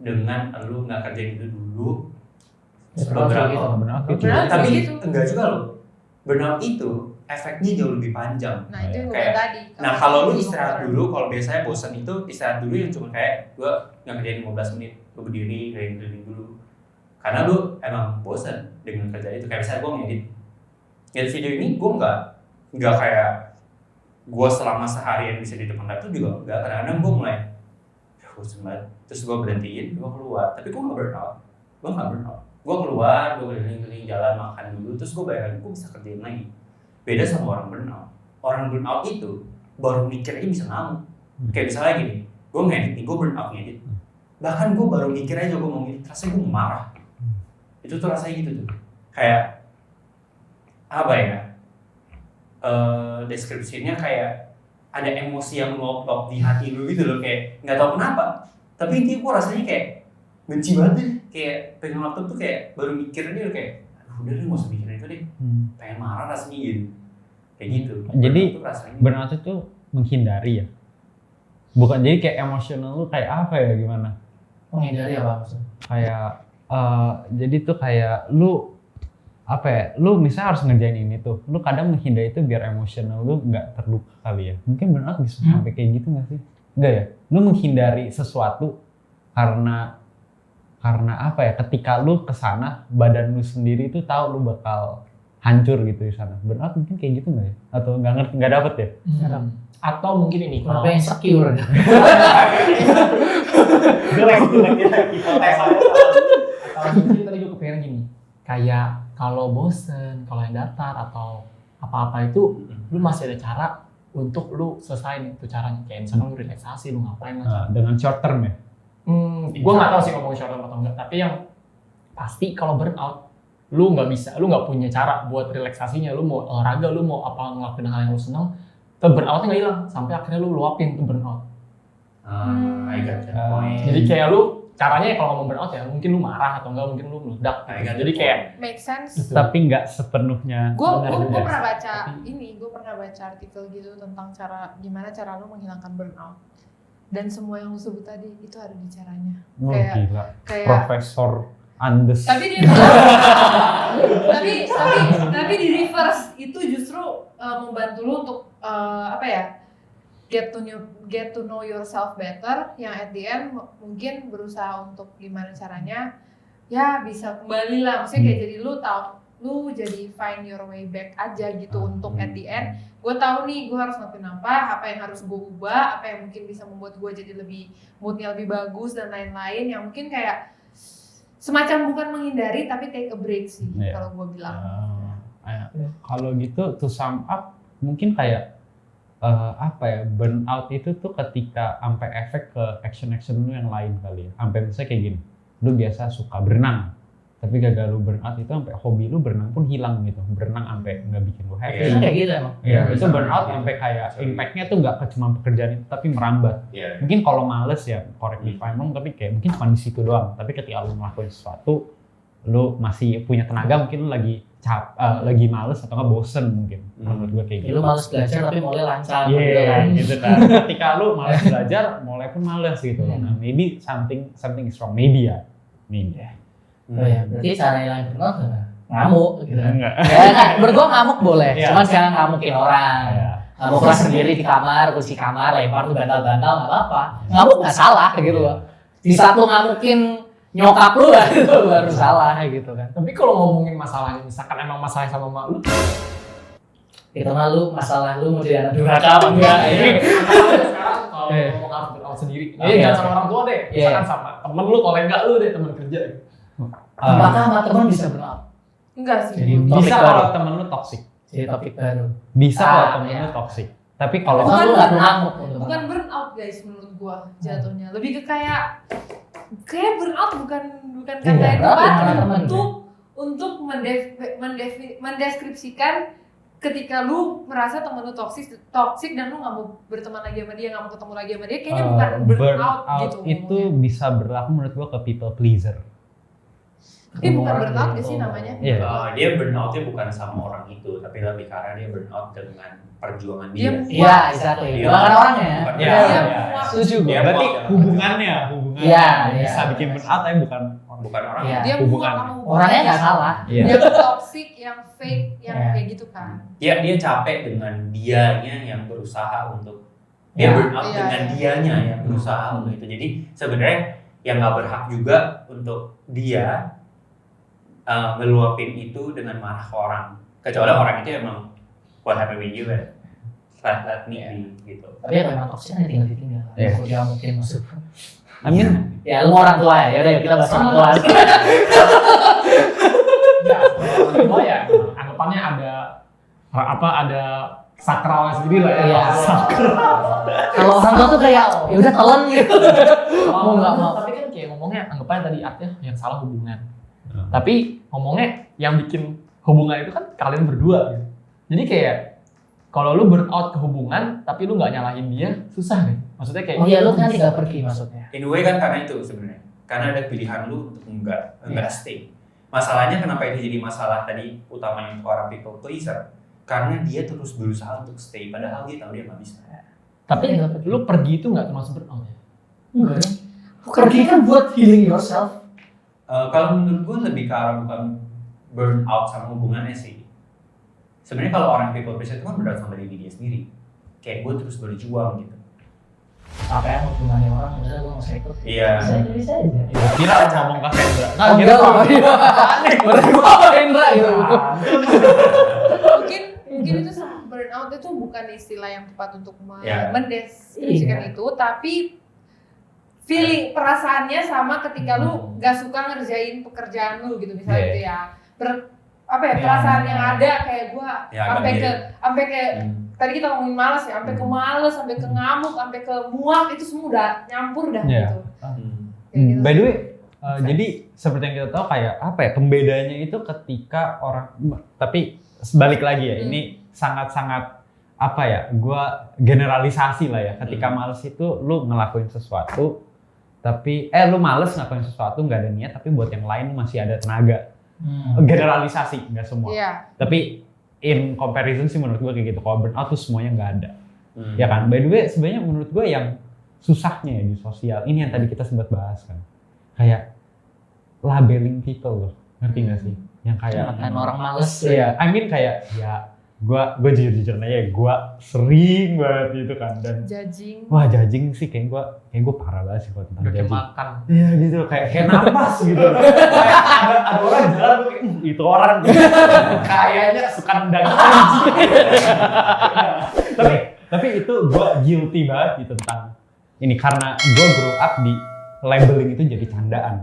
dengan lu nggak kerjain itu dulu beberapa gitu. Burnout itu. Burnout tapi gitu. enggak juga loh. Burnout itu efeknya jauh lebih panjang. Nah itu yang gue Kayak- bilang tadi. Nah kalau lu istirahat dulu, kalau biasanya bosan itu istirahat dulu yang cuma kayak gue nggak kerjain 15 menit, lu berdiri keliling dulu. Karena lu emang bosan dengan kerja itu. Kayak misalnya gue ngedit video ini, gue nggak kayak gue selama seharian bisa di depan laptop juga enggak. Kadang-kadang gue mulai bosan banget, terus gue berhentiin, gue keluar. Tapi gue nggak burnout, gue keluar, gue keliling-keliling jalan, makan dulu, terus gue bayangin gue bisa kerjain lagi. Beda sama orang burnout. Orang burnout itu baru mikir aja bisa ngamuk. Kayak misalnya gini, gue ngedit nih, gue burnout ngedit. Bahkan gue baru mikir aja gue mau ngedit, rasanya gue marah. Itu tuh rasanya gitu tuh. Kayak apa ya? Deskripsinya kayak ada emosi yang ngelotok di hati lu gitu loh, kayak nggak tahu kenapa. Tapi intinya gue rasanya kayak benci banget deh. Kayak pengen laptop tuh kayak baru mikir aja udah kayak udah deh gak usah mikirin itu deh. Pengen marah rasanya gitu. Kayak gitu. Jadi Burnout tuh rasanya burnout itu menghindari ya. Bukan jadi kayak emosional lu kayak apa ya gimana? Menghindari apa maksudnya? Kayak jadi tuh kayak lu apa ya? Lu misalnya harus ngerjain ini tuh. Lu kadang menghindari itu biar emosional lu nggak terluka kali ya. Mungkin burnout bisa sampai kayak gitu nggak sih? Enggak ya? Lu menghindari sesuatu karena apa ya? Ketika lu kesana badan lu sendiri tuh tahu lu bakal hancur gitu di sana. Burnout mungkin kayak gitu nggak ya? Atau nggak ngerti, nggak dapet ya? Atau mungkin ini Kenapa yang insecure? Atau mungkin tadi gue kepikiran gini, kayak kalau bosen, kalau yang datar atau apa-apa itu, lu masih ada cara untuk lu selesain itu caranya. Kayak misalkan lu relaksasi, lu ngapain lah. Dengan short term ya? Gue nggak tahu sih ngomong short term atau enggak, tapi yang pasti kalau burnout, lu nggak punya cara buat relaksasinya. Lu mau olahraga, lu mau apa ngelakuin hal yang lu seneng, tuh burnoutnya nggak hilang sampai akhirnya lu luapin tuh burnout. I got that point. Jadi kayak lu caranya kalau ngomong burnout ya mungkin lu marah atau enggak, mungkin lu meledak. I got Jadi that kayak make sense. Tapi nggak sepenuhnya. Gue Benar. pernah baca gue pernah baca artikel gitu tentang gimana cara lu menghilangkan burnout. Dan semua yang lu sebut tadi itu ada di caranya. Oh, gila. Kayak Profesor Andes. tapi di reverse itu justru membantu lu untuk get to know yourself better, yang at the end mungkin berusaha untuk gimana caranya ya bisa kembali lah, maksudnya kayak jadi lu tahu lu jadi find your way back aja gitu untuk at the end gue tahu nih gue harus ngapain apa yang harus gue ubah, apa yang mungkin bisa membuat gue jadi lebih moodnya lebih bagus dan lain-lain yang mungkin kayak semacam bukan menghindari tapi take a break sih kalau gue bilang. Kalau gitu to sum up mungkin kayak burnout itu tuh ketika sampai efek ke action lu yang lain kali ya. Sampai misalnya kayak gini, lu biasa suka berenang, tapi gagal lu burnout itu sampai hobi lu berenang pun hilang gitu. Berenang sampai nggak bikin lu happy. Itu kayak gitu emang. Iya, itu burnout sampai kayak impact-nya tuh nggak cuma pekerjaan itu tapi merambat. Mungkin kalau males ya, correct me if I'm wrong, tapi kayak mungkin cuma di situ doang. Tapi ketika lu ngelakuin sesuatu, lu masih punya tenaga, mungkin lu lagi lagi males atau nggak bosen mungkin. Menurut gue kayak gitu. Lu males belajar tapi mulai lancar gitu kan. Ketika lu males belajar, mulai pun males gitu. Nah, maybe something is wrong. Maybe ya. Berarti cara yang burnout ngamuk gitu. Enggak. Ya, menurut gua ngamuk boleh, cuman jangan ngamukin orang. Ngamuk keras sendiri di kamar, kunci kamar, lempar tuh bantal-bantal nggak apa-apa. Ngamuk nggak salah gitu loh. Di saat lu ngamukin nyokap lu itu baru salah gitu kan. Tapi kalau ngomongin masalahnya, misalkan emang masalahnya sama mak lu, itu mah lu masalah lu mau jadi anak durhaka apa enggak? sekarang kalau ngomong harus berawal sendiri, jangan sama orang tua deh, misalkan sama temen lu, kolega lu deh, temen kerja. Apakah sama teman bisa burnout? Enggak sih. Jadi bisa kalau temen lu toxic. Jadi topik baru. Bisa kalau temen lu toxic. Tapi kalau lu nggak ngamuk. Bukan burnout guys menurut gua jatuhnya. Lebih ke kayak burnout bukan kata yang tepat untuk mendeskripsikan ketika lu merasa temen lu toxic dan lu nggak mau berteman lagi sama dia, nggak mau ketemu lagi sama dia, kayaknya bukan burnout gitu. Itu bisa berlaku menurut gua ke people pleaser. Ini bukan burnout gak sih namanya? Dia burnoutnya bukan sama orang itu, tapi lebih karena dia burnout dengan perjuangan dia. Iya, exactly. Bukan orangnya. Iya. Setuju gue. Ya berarti hubungannya bisa bikin burnout tapi bukan orang. Dia hubungan. Orangnya nggak salah. Dia toxic, yang fake, yang kayak gitu kan. Dia capek dengan dianya yang berusaha untuk dia burnout dengan dianya yang berusaha untuk itu. Jadi sebenarnya yang nggak berhak juga untuk dia meluapin itu dengan marah ke orang, kecuali orang itu emang what happened with you let me be gitu. Tapi ya memang toksisnya tinggal kalau dia mungkin masuk. Amin. Ya lu orang tua ya udah kita bahas orang tua. Orang tua ya anggapannya ada sakralnya sendiri lah ya. Iya. Kalau orang tua tuh kayak ya udah telan gitu. Mau nggak mau. Tapi kan kayak ngomongnya anggapannya tadi artinya yang salah hubungan. Tapi ngomongnya yang bikin hubungan itu kan kalian berdua gitu. Jadi kayak kalau lu burn out ke hubungan tapi lu nggak nyalahin dia, susah nih. Maksudnya kayak iya lu kan tinggal pergi maksudnya. In a way kan karena itu sebenarnya. Karena ada pilihan lu untuk enggak stay. Masalahnya kenapa ini jadi masalah tadi utamanya untuk orang people pleaser? Karena dia terus berusaha untuk stay padahal dia tahu dia nggak bisa. Tapi lu pergi itu nggak termasuk burn out ya? Enggak. Pergi kan buat healing yourself. Kalau menurut gue lebih ke arah bukan burn out sama hubungannya sih. Sebenarnya kalau orang people pleaser itu kan berat sama diri dia sendiri. Kayak gue terus berjuang gitu. Apa yang hubungannya orang udah gue nggak usah ikut. Iya. Bisa aja. Gue kira ngomong ke Hendra. Hendra gitu. Mungkin itu burnout itu bukan istilah yang tepat untuk mendeskripsikan itu, tapi feeling perasaannya sama ketika lu gak suka ngerjain pekerjaan lu gitu misalnya gitu ya. Perasaan yang ada kayak gua sampai ke tadi kita ngomongin malas ya, sampai ke malas, sampai ke ngamuk, sampai ke muak, itu semua udah nyampur dah gitu. Gitu. By the way, jadi seperti yang kita tahu kayak pembedanya itu ketika orang, tapi balik lagi ya, ini sangat-sangat gua generalisasi lah ya. Ketika malas itu lu ngelakuin sesuatu tapi lu males ngelakuin sesuatu nggak ada niat tapi buat yang lain masih ada tenaga. Generalisasi nggak semua. Tapi in comparison sih menurut gue kayak gitu. Kalau burnout tuh semuanya nggak ada. Ya kan. By the way sebenarnya menurut gue yang susahnya ya di sosial ini yang tadi kita sempat bahas kan. Kayak labeling people loh. Ngerti nggak sih? Yang kayak kan orang males. Iya. I mean kayak ya gue jujur aja, gue sering banget itu kan. Dan Judging. wah judging sih kayak gue parah banget sih kalau tentang Udah kayak judging. makan. Iya gitu, kayak napas gitu. Kayak ada orang jalan gue kayak itu orang kayaknya suka nendang anjing. tapi itu gue guilty banget gitu tentang ini karena gue grow up di labeling itu jadi candaan.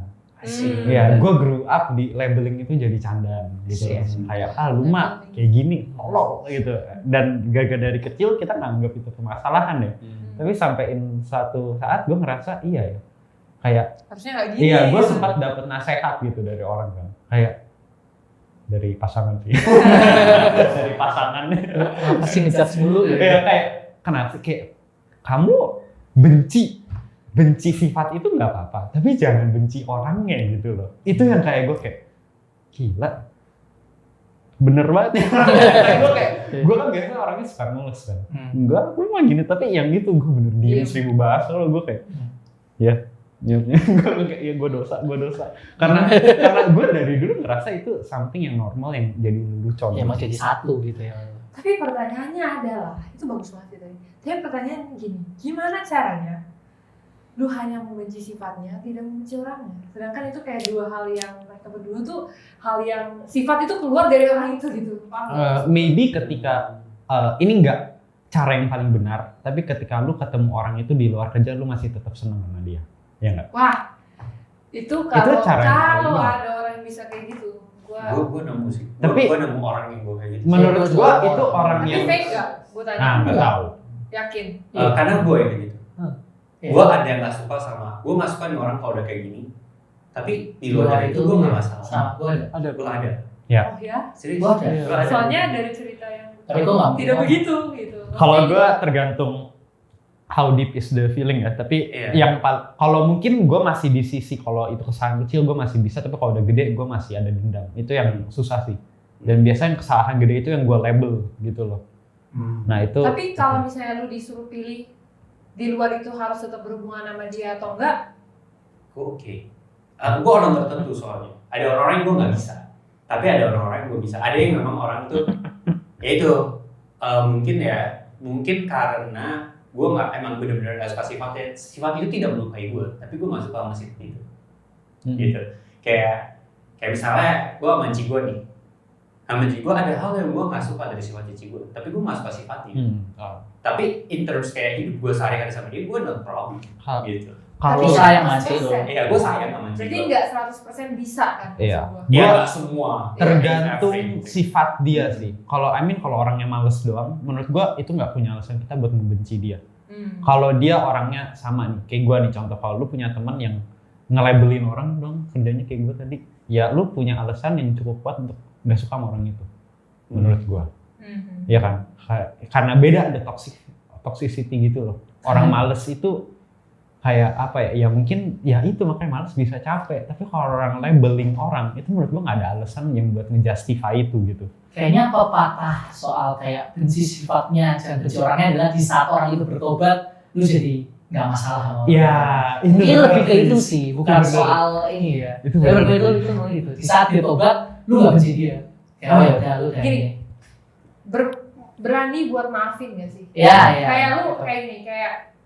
Iya, gue grow up di labeling itu jadi candaan gitu. Kayak lu mah kayak gini, tolol gitu. Dan gara-gara dari kecil kita nganggap itu permasalahan ya. Tapi sampaiin suatu saat gue ngerasa iya ya. Kayak Harusnya nggak gini. iya, gue sempat dapet nasihat gitu dari orang kan. Kayak dari pasangan sih. Dari pasangan. Apa sih ngejudge mulu ya? Kayak kenapa kayak kamu benci sifat itu nggak apa-apa, tapi jangan benci orangnya gitu loh. Itu yang kayak gue kayak gila, bener banget ya. gue kan biasanya orangnya suka nulis kan. Enggak, gue mah gini, tapi yang gitu gue bener diem 1000 bahasa loh. Gue kayak gue dosa. Karena gue dari dulu ngerasa itu something yang normal yang jadi lucu. Ya emang jadi satu gitu ya. Tapi pertanyaannya adalah, itu bagus banget tadi. Tapi pertanyaannya gini, gimana caranya lu hanya membenci sifatnya, tidak membenci orangnya? Sedangkan itu kayak dua hal yang mereka berdua tuh hal yang sifat itu keluar dari orang itu gitu. Maybe ketika ini enggak cara yang paling benar, tapi ketika lu ketemu orang itu di luar kerja lu masih tetap seneng sama dia, ya enggak? Wah, itu kalau cara yang paling kalau benar. ada orang yang bisa kayak gitu, Gue nemu sih. Tapi- Gue nemu orang yang gue kayak gitu. Menurut Iya, gua gua itu orang tapi yang fake gak? Gue tanya. nah nggak tahu. Yakin? Karena gue yang kayak gitu. Iya. Gue ada yang nggak suka sama. Gue nggak suka nih orang kalau udah kayak gini. Tapi di luar dari itu gue nggak masalah. Sama gue ada. Gue ada. Oh ya? Serius. Gua ada. Gua ada. Soalnya dari cerita yang Tapi gua nggak tidak mau. begitu gitu. Kalau gue tergantung how deep is the feeling ya. Tapi Iya. yang kalau mungkin gue masih di sisi kalau itu kesalahan kecil gue masih bisa, tapi kalau udah gede gue masih ada dendam. Itu yang susah sih. Dan biasanya kesalahan gede itu yang gue label gitu loh. Nah itu. Tapi kalau misalnya lu disuruh pilih di luar itu harus tetap berhubungan sama dia atau enggak? Gue oke. Gue orang tertentu soalnya. Ada orang-orang yang gue nggak bisa. Tapi ada orang-orang yang gue bisa. Ada yang memang orang tuh, ya itu mungkin karena gue nggak emang benar-benar nggak suka sifatnya. Sifat itu tidak melukai gue, tapi gue nggak suka sama sifat itu. Gitu. Kayak misalnya gue sama Ci gue nih. Sama Ci gue ada hal yang gue nggak suka dari sifat Ci gue, tapi gue nggak suka sifatnya. Tapi in terms kayak hidup gue sehari-hari sama dia, gue no problem. Gitu. Kalau Tapi sayang nggak masih lo. 100%. Iya, gue sayang sama Ci Jadi gue. enggak 100% bisa kan? Iya. maksud gua. Ya Gua- nggak semua. Tergantung Everything. sifat dia sih. Kalau kalau orangnya males doang, menurut gua itu nggak punya alasan kita buat membenci dia. Kalau dia orangnya sama nih, kayak gua nih contoh, kalau lu punya teman yang nge-labelin orang dong kerjanya kayak gua tadi, ya lu punya alasan yang cukup kuat untuk nggak suka sama orang itu. Menurut gua, ya kan? Karena beda, ada toxicity gitu loh. Orang males itu kayak apa ya? Ya mungkin ya itu makanya males bisa capek. Tapi kalau orang labeling orang itu menurut gua nggak ada alasan yang buat ngejustify itu gitu. Kayaknya pepatah soal kayak benci sifatnya dan benci orangnya adalah di saat orang itu bertobat, lu jadi nggak masalah sama orang. Ya, itu Mungkin benar. lebih ke itu sih, bukan Itu benar. soal ini ya. Itu Ya benar. berbeda itu gitu. Di saat dia tobat, lu nggak benci dia. Kayak oh ya udah lu kayak Gini. ini. Berani buat maafin gak sih? Iya, iya. Kayak lu kayak ini,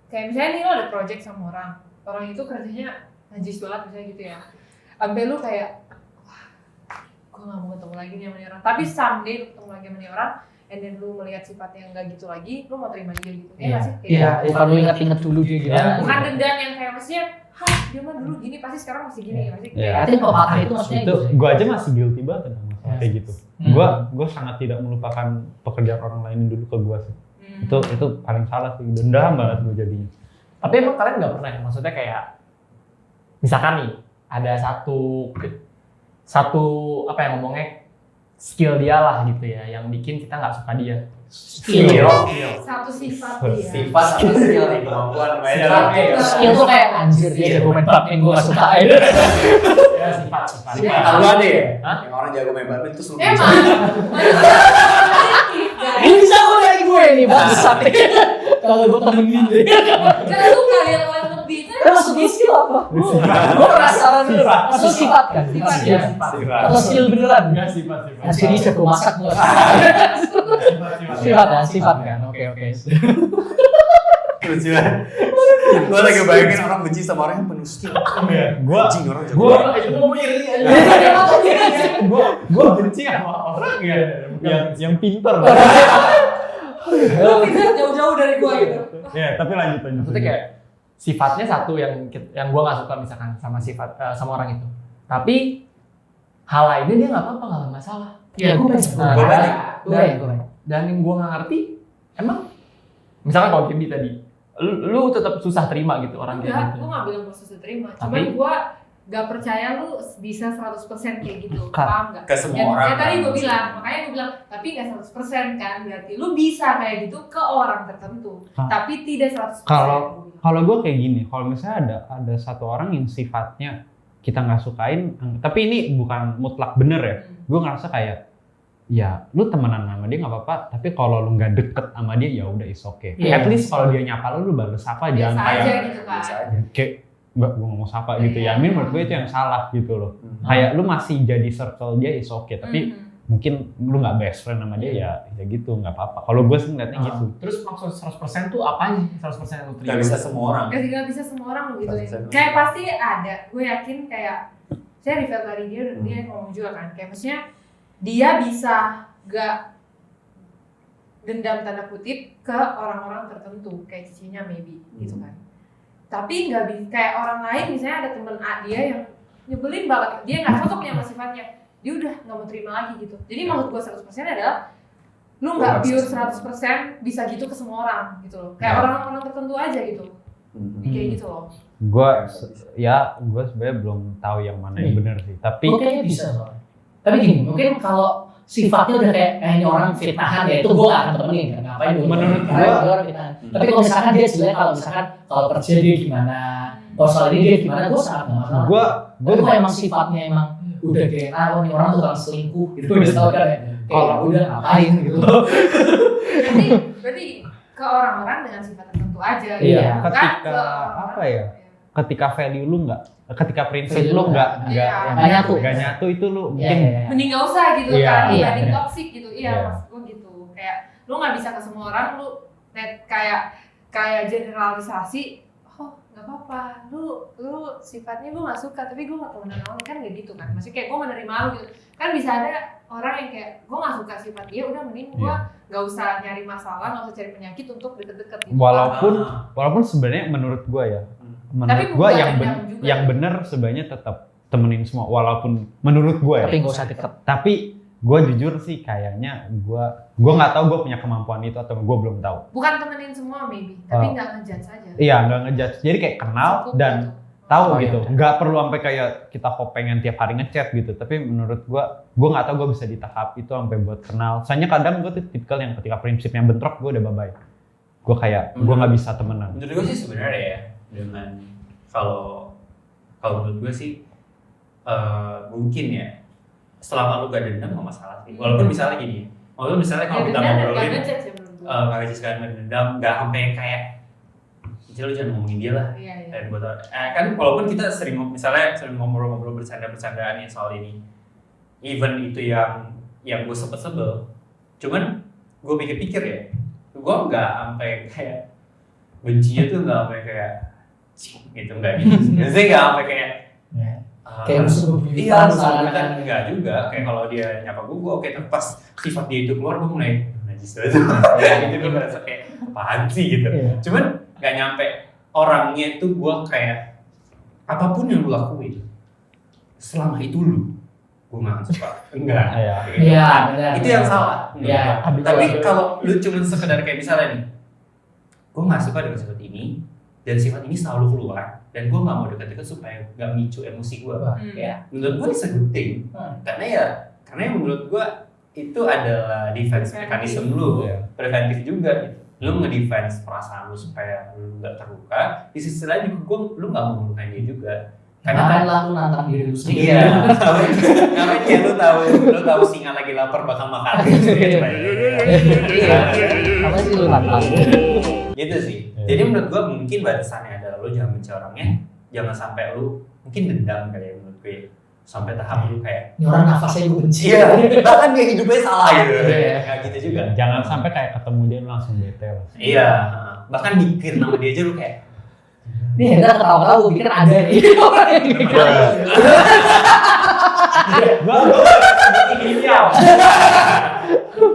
kayak misalnya nih lo ada project sama orang itu kerjanya najis banget misalnya gitu ya. Sampai lu kayak, wah, gue gak mau ketemu lagi nih sama nih orang. Tapi someday lu ketemu lagi sama nih orang, and then lu melihat sifatnya yang gak gitu lagi, lu mau terima dia gitu. Ya nggak sih? Kayak Iya, gitu. bukan lu inget-inget dulu dia gimana. Bukan dendam yang kayak maksudnya, hah dia mah dulu gini, pasti sekarang masih gini. Masih Iya. Berarti pepatah itu maksudnya Itu gitu. gua aja masih guilty banget tentang masalah Yes. kayak gitu. Gua sangat tidak melupakan pekerjaan orang lain dulu ke gua sih. Itu paling salah sih. Dendam banget gua jadinya. Tapi emang kalian nggak pernah ya? Maksudnya kayak misalkan nih ada satu apa yang ngomongnya skill dia lah gitu ya, yang bikin kita nggak suka dia. Skill. Satu sifat dia. Sifat atau skill nih, kemampuan mainnya. Skill tuh kayak anjir dia jago main badminton gue gak suka aja. Ya sifat. Ya. Kalau ada ya, Hah? yang orang jago main badminton terus lu Emang. Ini bisa gue dari gue nih bangsat. Kalau gue temenin deh. Gak lu kalian orang lebih. Maksud lu skill apa? Gue penasaran dulu. Maksud sifat kan? Sifat ya. Atau skill beneran? Enggak sifat. Jadi jago masak gue. Sifat kan. Oke. Lucu banget. Gue lagi bayangin orang benci sama orang yang penuh skill. Gua Anjing orang jago. Gua benci sama orang yang pintar. Lu bisa jauh-jauh dari gua gitu. Ya, tapi lanjut. Maksudnya kayak sifatnya satu yang gue nggak suka misalkan sama sama orang itu. Tapi hal lainnya dia nggak apa-apa, nggak masalah. Iya, gue banyak. Dan yang gue nggak ngerti, emang misalkan kalau Kimbi tadi, lu tetap susah terima gitu orang kayak Enggak, gitu. gue gak bilang gue susah terima. Tapi- Cuman gue gak percaya lu bisa 100% kayak gitu. Paham gak? Ke semua orang. Ya tadi gue kan. bilang, makanya gue bilang, tapi gak 100% kan. Berarti lu bisa kayak gitu ke orang tertentu. Hah. Tapi tidak 100%. Kalau gue kayak gini, kalau misalnya ada satu orang yang sifatnya kita nggak sukain, tapi ini bukan mutlak bener ya. Gue ngerasa kayak, ya lu temenan sama dia nggak apa-apa, tapi kalau lu nggak deket sama dia ya udah is okay. Iya. At least kalau dia nyapa lu balas apa, Biasa jangan aja kayak gitu kan. Biasa aja. kayak nggak gue nggak mau sapa gitu ya. Min menurut gue itu yang salah gitu loh. Kayak lu masih jadi circle dia is okay, tapi mungkin lu nggak best friend sama dia ya gitu nggak apa-apa. Kalau gue sih ngeliatnya gitu. Terus maksud 100% tuh apanya? 100% yang lu terima? Gak bisa semua orang. Gak bisa semua orang gitu ya. 100% Kayak pasti ada. Gue yakin kayak, saya refer tadi dia ngomong juga kan. Kayak maksudnya dia bisa gak dendam tanda kutip ke orang-orang tertentu kayak cicinya maybe gitu kan, tapi nggak bisa kayak orang lain misalnya ada temen A dia yang nyebelin banget, dia nggak cocok nih sama sifatnya, dia udah nggak mau terima lagi gitu. Jadi maksud gue 100% adalah lu nggak pure 100% bisa gitu ke semua orang gitu loh, kayak orang-orang tertentu aja gitu, kayak gitu loh. Gue sebenarnya belum tahu yang mana yang benar sih. Tapi Gue kayaknya bisa soalnya. Tapi gini, mungkin kalau sifatnya udah kayak ini orang fitnahan ya itu gue gak akan temenin kan, ngapain gue Menurut orang fitnahan. Tapi kalau misalkan dia jelek, kalau kerja dia gimana, kalau soal ini dia gimana, gue sangat gak masalah. gue Tapi kalau emang sifatnya emang udah DNA, oh nih orang tukang selingkuh gitu, udah tau kan ya, kalau udah ngapain gitu. Berarti ke orang-orang dengan sifat tertentu aja Iya. gitu, bukan Ketika ke orang-orang. apa ya? Ketika value lu ketika prinsip Value lu lu nggak nyatu. nyatu itu lu Iya, mungkin iya. Mending gak usah gitu Iya, kan, iya, dibanding benar. toxic gitu. Iya, Iya. maksud gue gitu. Kayak lu gak bisa ke semua orang, lu kayak generalisasi, oh gak apa-apa, lu sifatnya gue gak suka, tapi gue gak temenan sama lu, kan gak gitu kan. Maksudnya kayak gue menerima lu gitu. Kan bisa ada orang yang kayak, gue gak suka sifat dia, udah mending gue gak usah nyari masalah, gak usah cari penyakit untuk deket-deket gitu. walaupun sebenarnya menurut gue ya, Tapi menurut gue bukan yang dendam juga. yang benar sebenarnya tetap temenin semua, walaupun menurut gue ya. Tapi gak usah deket. Tapi gue jujur sih kayaknya gue nggak tahu gue punya kemampuan itu atau gue belum tahu. Bukan temenin semua maybe, tapi gak ngejudge aja. Iya, nggak ngejudge. Jadi kayak kenal Cukup dan gitu. tahu Oh, gitu. iya. Nggak perlu sampai kayak kita pengen tiap hari ngechat gitu. Tapi menurut gue nggak tahu gue bisa di tahap itu sampai buat kenal. Soalnya kadang gue tuh tipikal yang ketika prinsipnya bentrok gue udah bye-bye. Gue kayak gue nggak bisa temenan. Menurut gue sih sebenarnya ya, dengan kalau menurut gue sih mungkin ya selama lu gak dendam gak masalah sih. Walaupun misalnya gini, kalau kita ngobrolin ngejudge ya menurut gue. kagak sih sekarang dendam, gak sampai kayak lu jangan ngomongin dia lah. Iya, iya. Dan buat kan walaupun kita sering ngobrol-ngobrol bercanda-bercandaan ya soal ini, even itu yang gue sebel, cuman gue pikir-pikir ya, gue nggak sampai kayak bencinya tuh nggak sampai kayak gitu, nggak gitu, maksudnya nggak sampai kayak Kayak musuh iya, bebuyutan, kan enggak juga. Kayak kalau dia nyapa gue oke, tapi pas sifat dia itu keluar gue mulai najis banget. Gitu gue merasa kayak apaan sih gitu. Iya. Cuman nggak nyampe orangnya itu gue kayak apapun yang lu lakuin selama itu lu gue nggak akan suka. Enggak. Iya. Iya, benar. Itu yang salah. Iya. Tapi kalau lu cuma sekedar kayak misalnya nih, gue nggak suka dengan sifat ini dan sifat ini selalu keluar dan gue nggak mau deket-deket supaya nggak micu emosi gue. Iya. Menurut gue it's a good thing. Karena menurut gue itu adalah defense mechanism lu, Iya. preventif juga gitu. Lu ngedefense perasaan lu supaya lu nggak terluka. Di sisi lain juga lu nggak mau melukai dia juga. Karena lu nantang diri lu sendiri. Iya. Ngapain ya lu tahu singa lagi lapar bakal makan. Apa sih lu nantang? Gitu sih. Jadi menurut gua mungkin batasannya adalah lu jangan benci orangnya, jangan sampai lu mungkin dendam kali ya menurut gue. sampai tahap lu kayak Ini orang nafasnya gue benci. iya, bahkan dia hidupnya salah gitu. Iya. Kayak gitu juga. Jangan sampai kayak ketemu dia lu langsung bete lah. Iya, bahkan mikir nama dia aja lu kayak Nih Hendra ketawa-ketawa gue pikir ada nih orang yang mikir.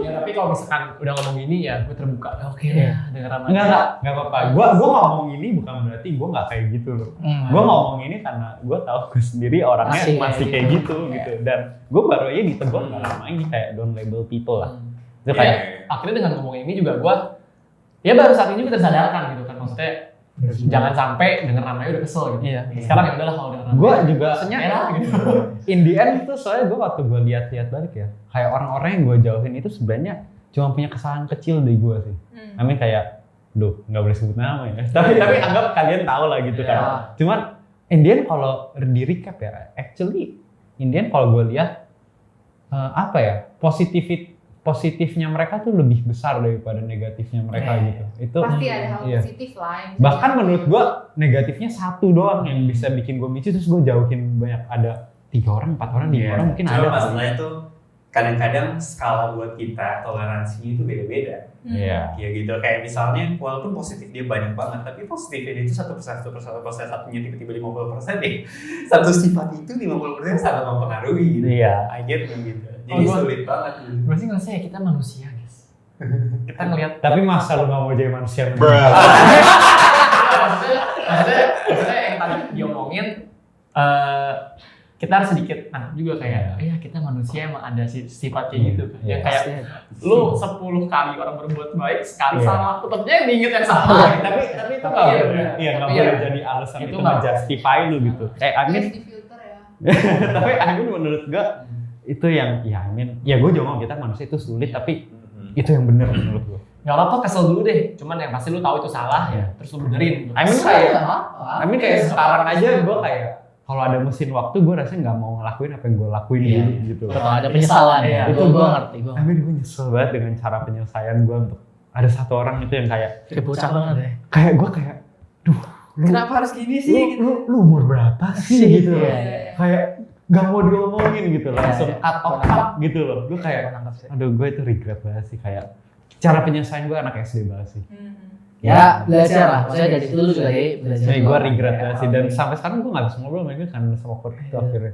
Ya tapi kalau misalkan udah ngomong gini ya gue terbuka. Oke Iya. lah denger sama Enggak apa-apa. Gua ngomong ini bukan berarti gua nggak kayak gitu loh. Gua ngomong ini karena gua tahu gue sendiri orangnya masih kayak gitu gitu. Dan gua baru aja ditegur nggak lama ini kayak don't label people lah. Itu kayak akhirnya dengan ngomong ini juga gue ya baru saat ini tersadarkan gitu kan, maksudnya jangan sampai denger namanya udah kesel gitu. Iya. Sekarang ya udahlah kalau denger namanya. gua juga merah gitu. in the end itu soalnya gua waktu gua lihat-lihat balik ya, kayak orang-orang yang gua jauhin itu sebenarnya cuma punya kesalahan kecil dari gua sih. I mean kayak, duh nggak boleh sebut nama ya. tapi anggap kalian tahu lah gitu kan. Cuman in the end kalau di recap ya, actually in the end kalau gua lihat apa ya, positifnya mereka tuh lebih besar daripada negatifnya mereka gitu. Itu Pasti ada hal iya. positif lah. yang Bahkan bisa- menurut gua negatifnya satu doang yang bisa bikin gua micu, terus gua jauhin banyak, ada 3 orang, 4 orang, 5 orang mungkin cuma ada. masalahnya tuh kadang-kadang skala buat kita toleransinya itu beda-beda. Iya. Ya gitu, kayak misalnya walaupun positif dia banyak banget, tapi positifnya itu 1%, satunya tiba-tiba 50% deh. Satu sifat itu 50% sangat mempengaruhi gitu. Iya. Akhirnya gitu. Jadi gua- sulit banget gitu. Gue sih ngerasa ya kita manusia guys. Kita ngelihat Tapi masa lu gak mau jadi manusia? maksudnya yang tadi diomongin kita harus sedikit nangkep juga kayak ya kita manusia emang ada sifat kayak gitu kan. Yang kayak lu 10 kali orang berbuat baik, sekali Iya. salah tetapnya yang diinget yang salah. tapi itu Tapi nggak iya, boleh, bener. iya nggak Tapi boleh iya. jadi alasan Itu itu nggak menjustify lu gitu. Kayak Harus Amin, difilter ya. tapi Amin menurut gua itu yang, ya Amin, ya gua juga kita manusia itu sulit, tapi itu yang benar menurut gua. Gak apa-apa kesel dulu deh, cuman yang pasti lu tahu itu salah ya, terus lu benerin. Amin Saya kayak, nggak apa-apa. Amin kayak sekarang aja gua kayak kalau ada mesin waktu gua rasanya nggak mau ngelakuin apa yang gua lakuin Iya. dulu gitu. Kalau ada penyesalan, Iya. itu gue ngerti. Amin gue nyesel banget dengan cara penyelesaian gua untuk ada satu orang itu yang kayak Kayak bocah banget ya. gua kayak, duh, lu, Kenapa harus gini sih? gitu? lu umur berapa sih gitu loh. Iya, iya. Kayak gak mau diomongin gitu Iya, langsung iya. cut off cut gitu loh. Gue Kayak kayak, menangkap sih. aduh gue itu regret banget sih, kayak cara penyelesaian gue anak SD banget sih. Ya belajar lah, maksudnya dari situ lu juga ya belajar. Jadi juga. gue regret banget sih, dan sampai sekarang gue gak bisa ngobrol sama dia karena sama awkward itu akhirnya.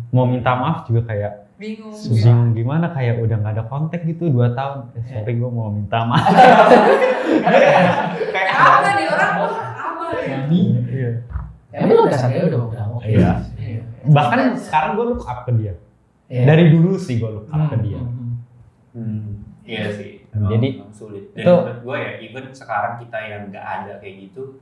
Mau minta maaf juga kayak Bingung. bingung gimana, kayak udah gak ada kontak gitu 2 tahun. Sorry gue mau minta maaf. Kayak Apa nih orang? Apa ya? Iya. Ya lu udah sadar udah oke. Iya. Bahkan sekarang gue look up ke dia. Iya. Dari dulu sih gue look up ke dia. Iya sih. Jadi, emang sulit. Dan itu- menurut gue ya, even sekarang kita yang nggak ada kayak gitu,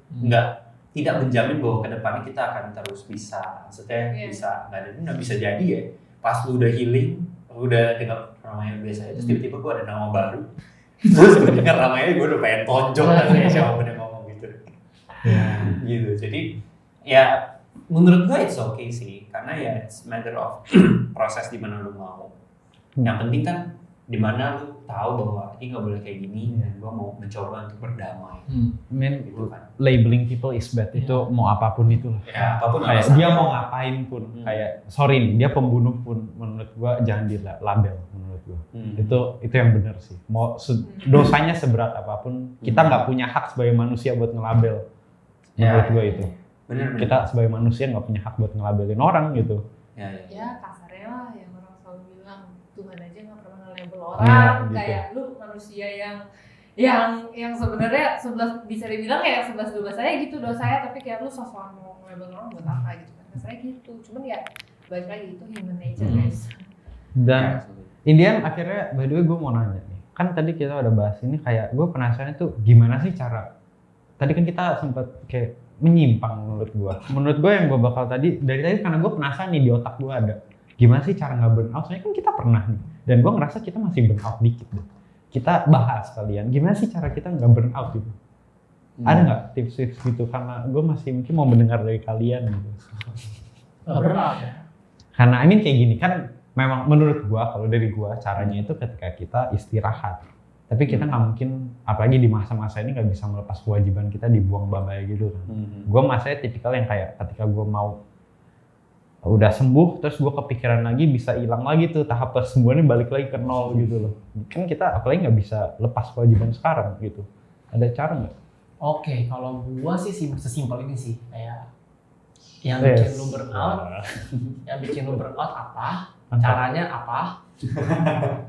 tidak menjamin bahwa kedepannya kita akan terus bisa, maksudnya Iya. bisa nggak bisa jadi ya. Pas lu udah healing, lu udah dengar namanya biasa, terus tiba-tiba gue ada nama baru, terus gue dengar namanya gue udah pengen tonjok katanya siapa pada ngomong gitu. Gitu. Jadi ya menurut gue it's okay sih, karena ya it's matter of proses di mana lu mau. Yang penting kan di mana lu tahu bahwa ini nggak boleh kayak gini dan gue mau mencoba untuk berdamai gitu kan. Labeling people is bad, itu mau apapun itu lah. Ya apapun Kayak alasannya. dia mau ngapain pun, kayak sorry nih dia pembunuh pun menurut gua jangan dilabel menurut gua. Itu yang benar sih. Mau dosanya seberat apapun, kita nggak punya hak sebagai manusia buat ngelabel. Menurut gua itu. Bener. Kita sebagai manusia nggak punya hak buat ngelabelin orang gitu. Ya. Ya kasarnya lah yang orang selalu bilang Tuhan aja nggak pernah nge-label Ya, orang, gitu. kayak lu manusia yang sebenarnya 11 bisa dibilang kayak 11-12 aja gitu dosanya, tapi kayak lu sosokan mau nge-label orang buat apa gitu kan, kasarnya gitu. Cuman ya balik lagi itu human nature guys. Dan Indian akhirnya, by the way gue mau nanya nih, kan tadi kita udah bahas ini, kayak gue penasaran itu gimana sih cara, tadi kan kita sempat kayak menyimpang menurut gue yang gue bakal dari tadi karena gue penasaran nih di otak gue ada gimana sih cara nggak burn out, soalnya kan kita pernah nih dan gue ngerasa kita masih burn out dikit deh. Kita bahas kalian gimana sih cara kita nggak burn out gitu. Ada nggak tips-tips gitu, karena gue masih mungkin mau mendengar dari kalian gitu. Berat ya. Karena I mean kayak gini kan, memang menurut gua kalau dari gua caranya itu ketika kita istirahat. Tapi kita nggak mungkin, apalagi di masa-masa ini nggak bisa melepas kewajiban kita dibuang babay gitu kan. Gua masanya tipikal yang kayak ketika gua mau udah sembuh terus gue kepikiran lagi bisa hilang lagi tuh tahap kesembuhannya balik lagi ke nol gitu loh. Kan kita apalagi nggak bisa lepas kewajiban sekarang gitu. Ada cara nggak? Oke, kalau gua sih sesimpel ini sih, kayak yang bikin lu burnout, apa, caranya apa,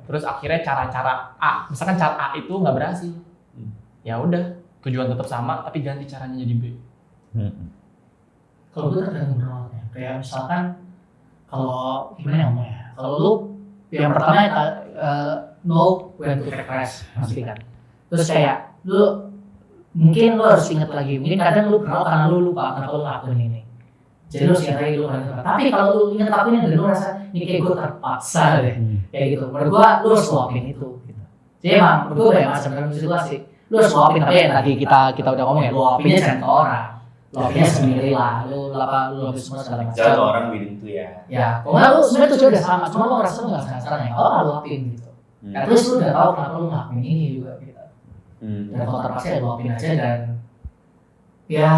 terus akhirnya cara-cara A, misalkan cara A itu nggak berhasil, ya udah tujuan tetap sama tapi ganti caranya jadi B. Kalau gue tergantung burnoutnya. Kayak misalkan kalau gimana ya ngomongnya? Kalau lu yang pertama know when to take rest, pasti kan. Terus kayak lu mungkin lu harus ingat lagi. Mungkin kadang lu burnout karena lu lupa kenapa lu ngelakuin ini. Jadi lu ingat lagi lu ngelakuin. Tapi kalau lu ingat ngelakuin dan lu rasa ini kayak gue terpaksa deh, kayak gitu. Menurut gua lu harus luapin itu. Gitu. Jadi emang menurut gua banyak macam situasi. Lu harus luapin, tapi yang tadi kita udah ngomong ya, luapinnya jangan ke orang. Luapinnya sendiri lah, lu luapin semua segala macam. Jangan orang bilang itu ya. Ya, kalau nggak lu sebenarnya tujuan udah sama, cuma lu ngerasa lu nggak penasaran ya, kalau lu luapin gitu. At least lu udah tahu kenapa lu ngelakuin ini juga gitu. Dan kalau terpaksa ya luapin aja dan ya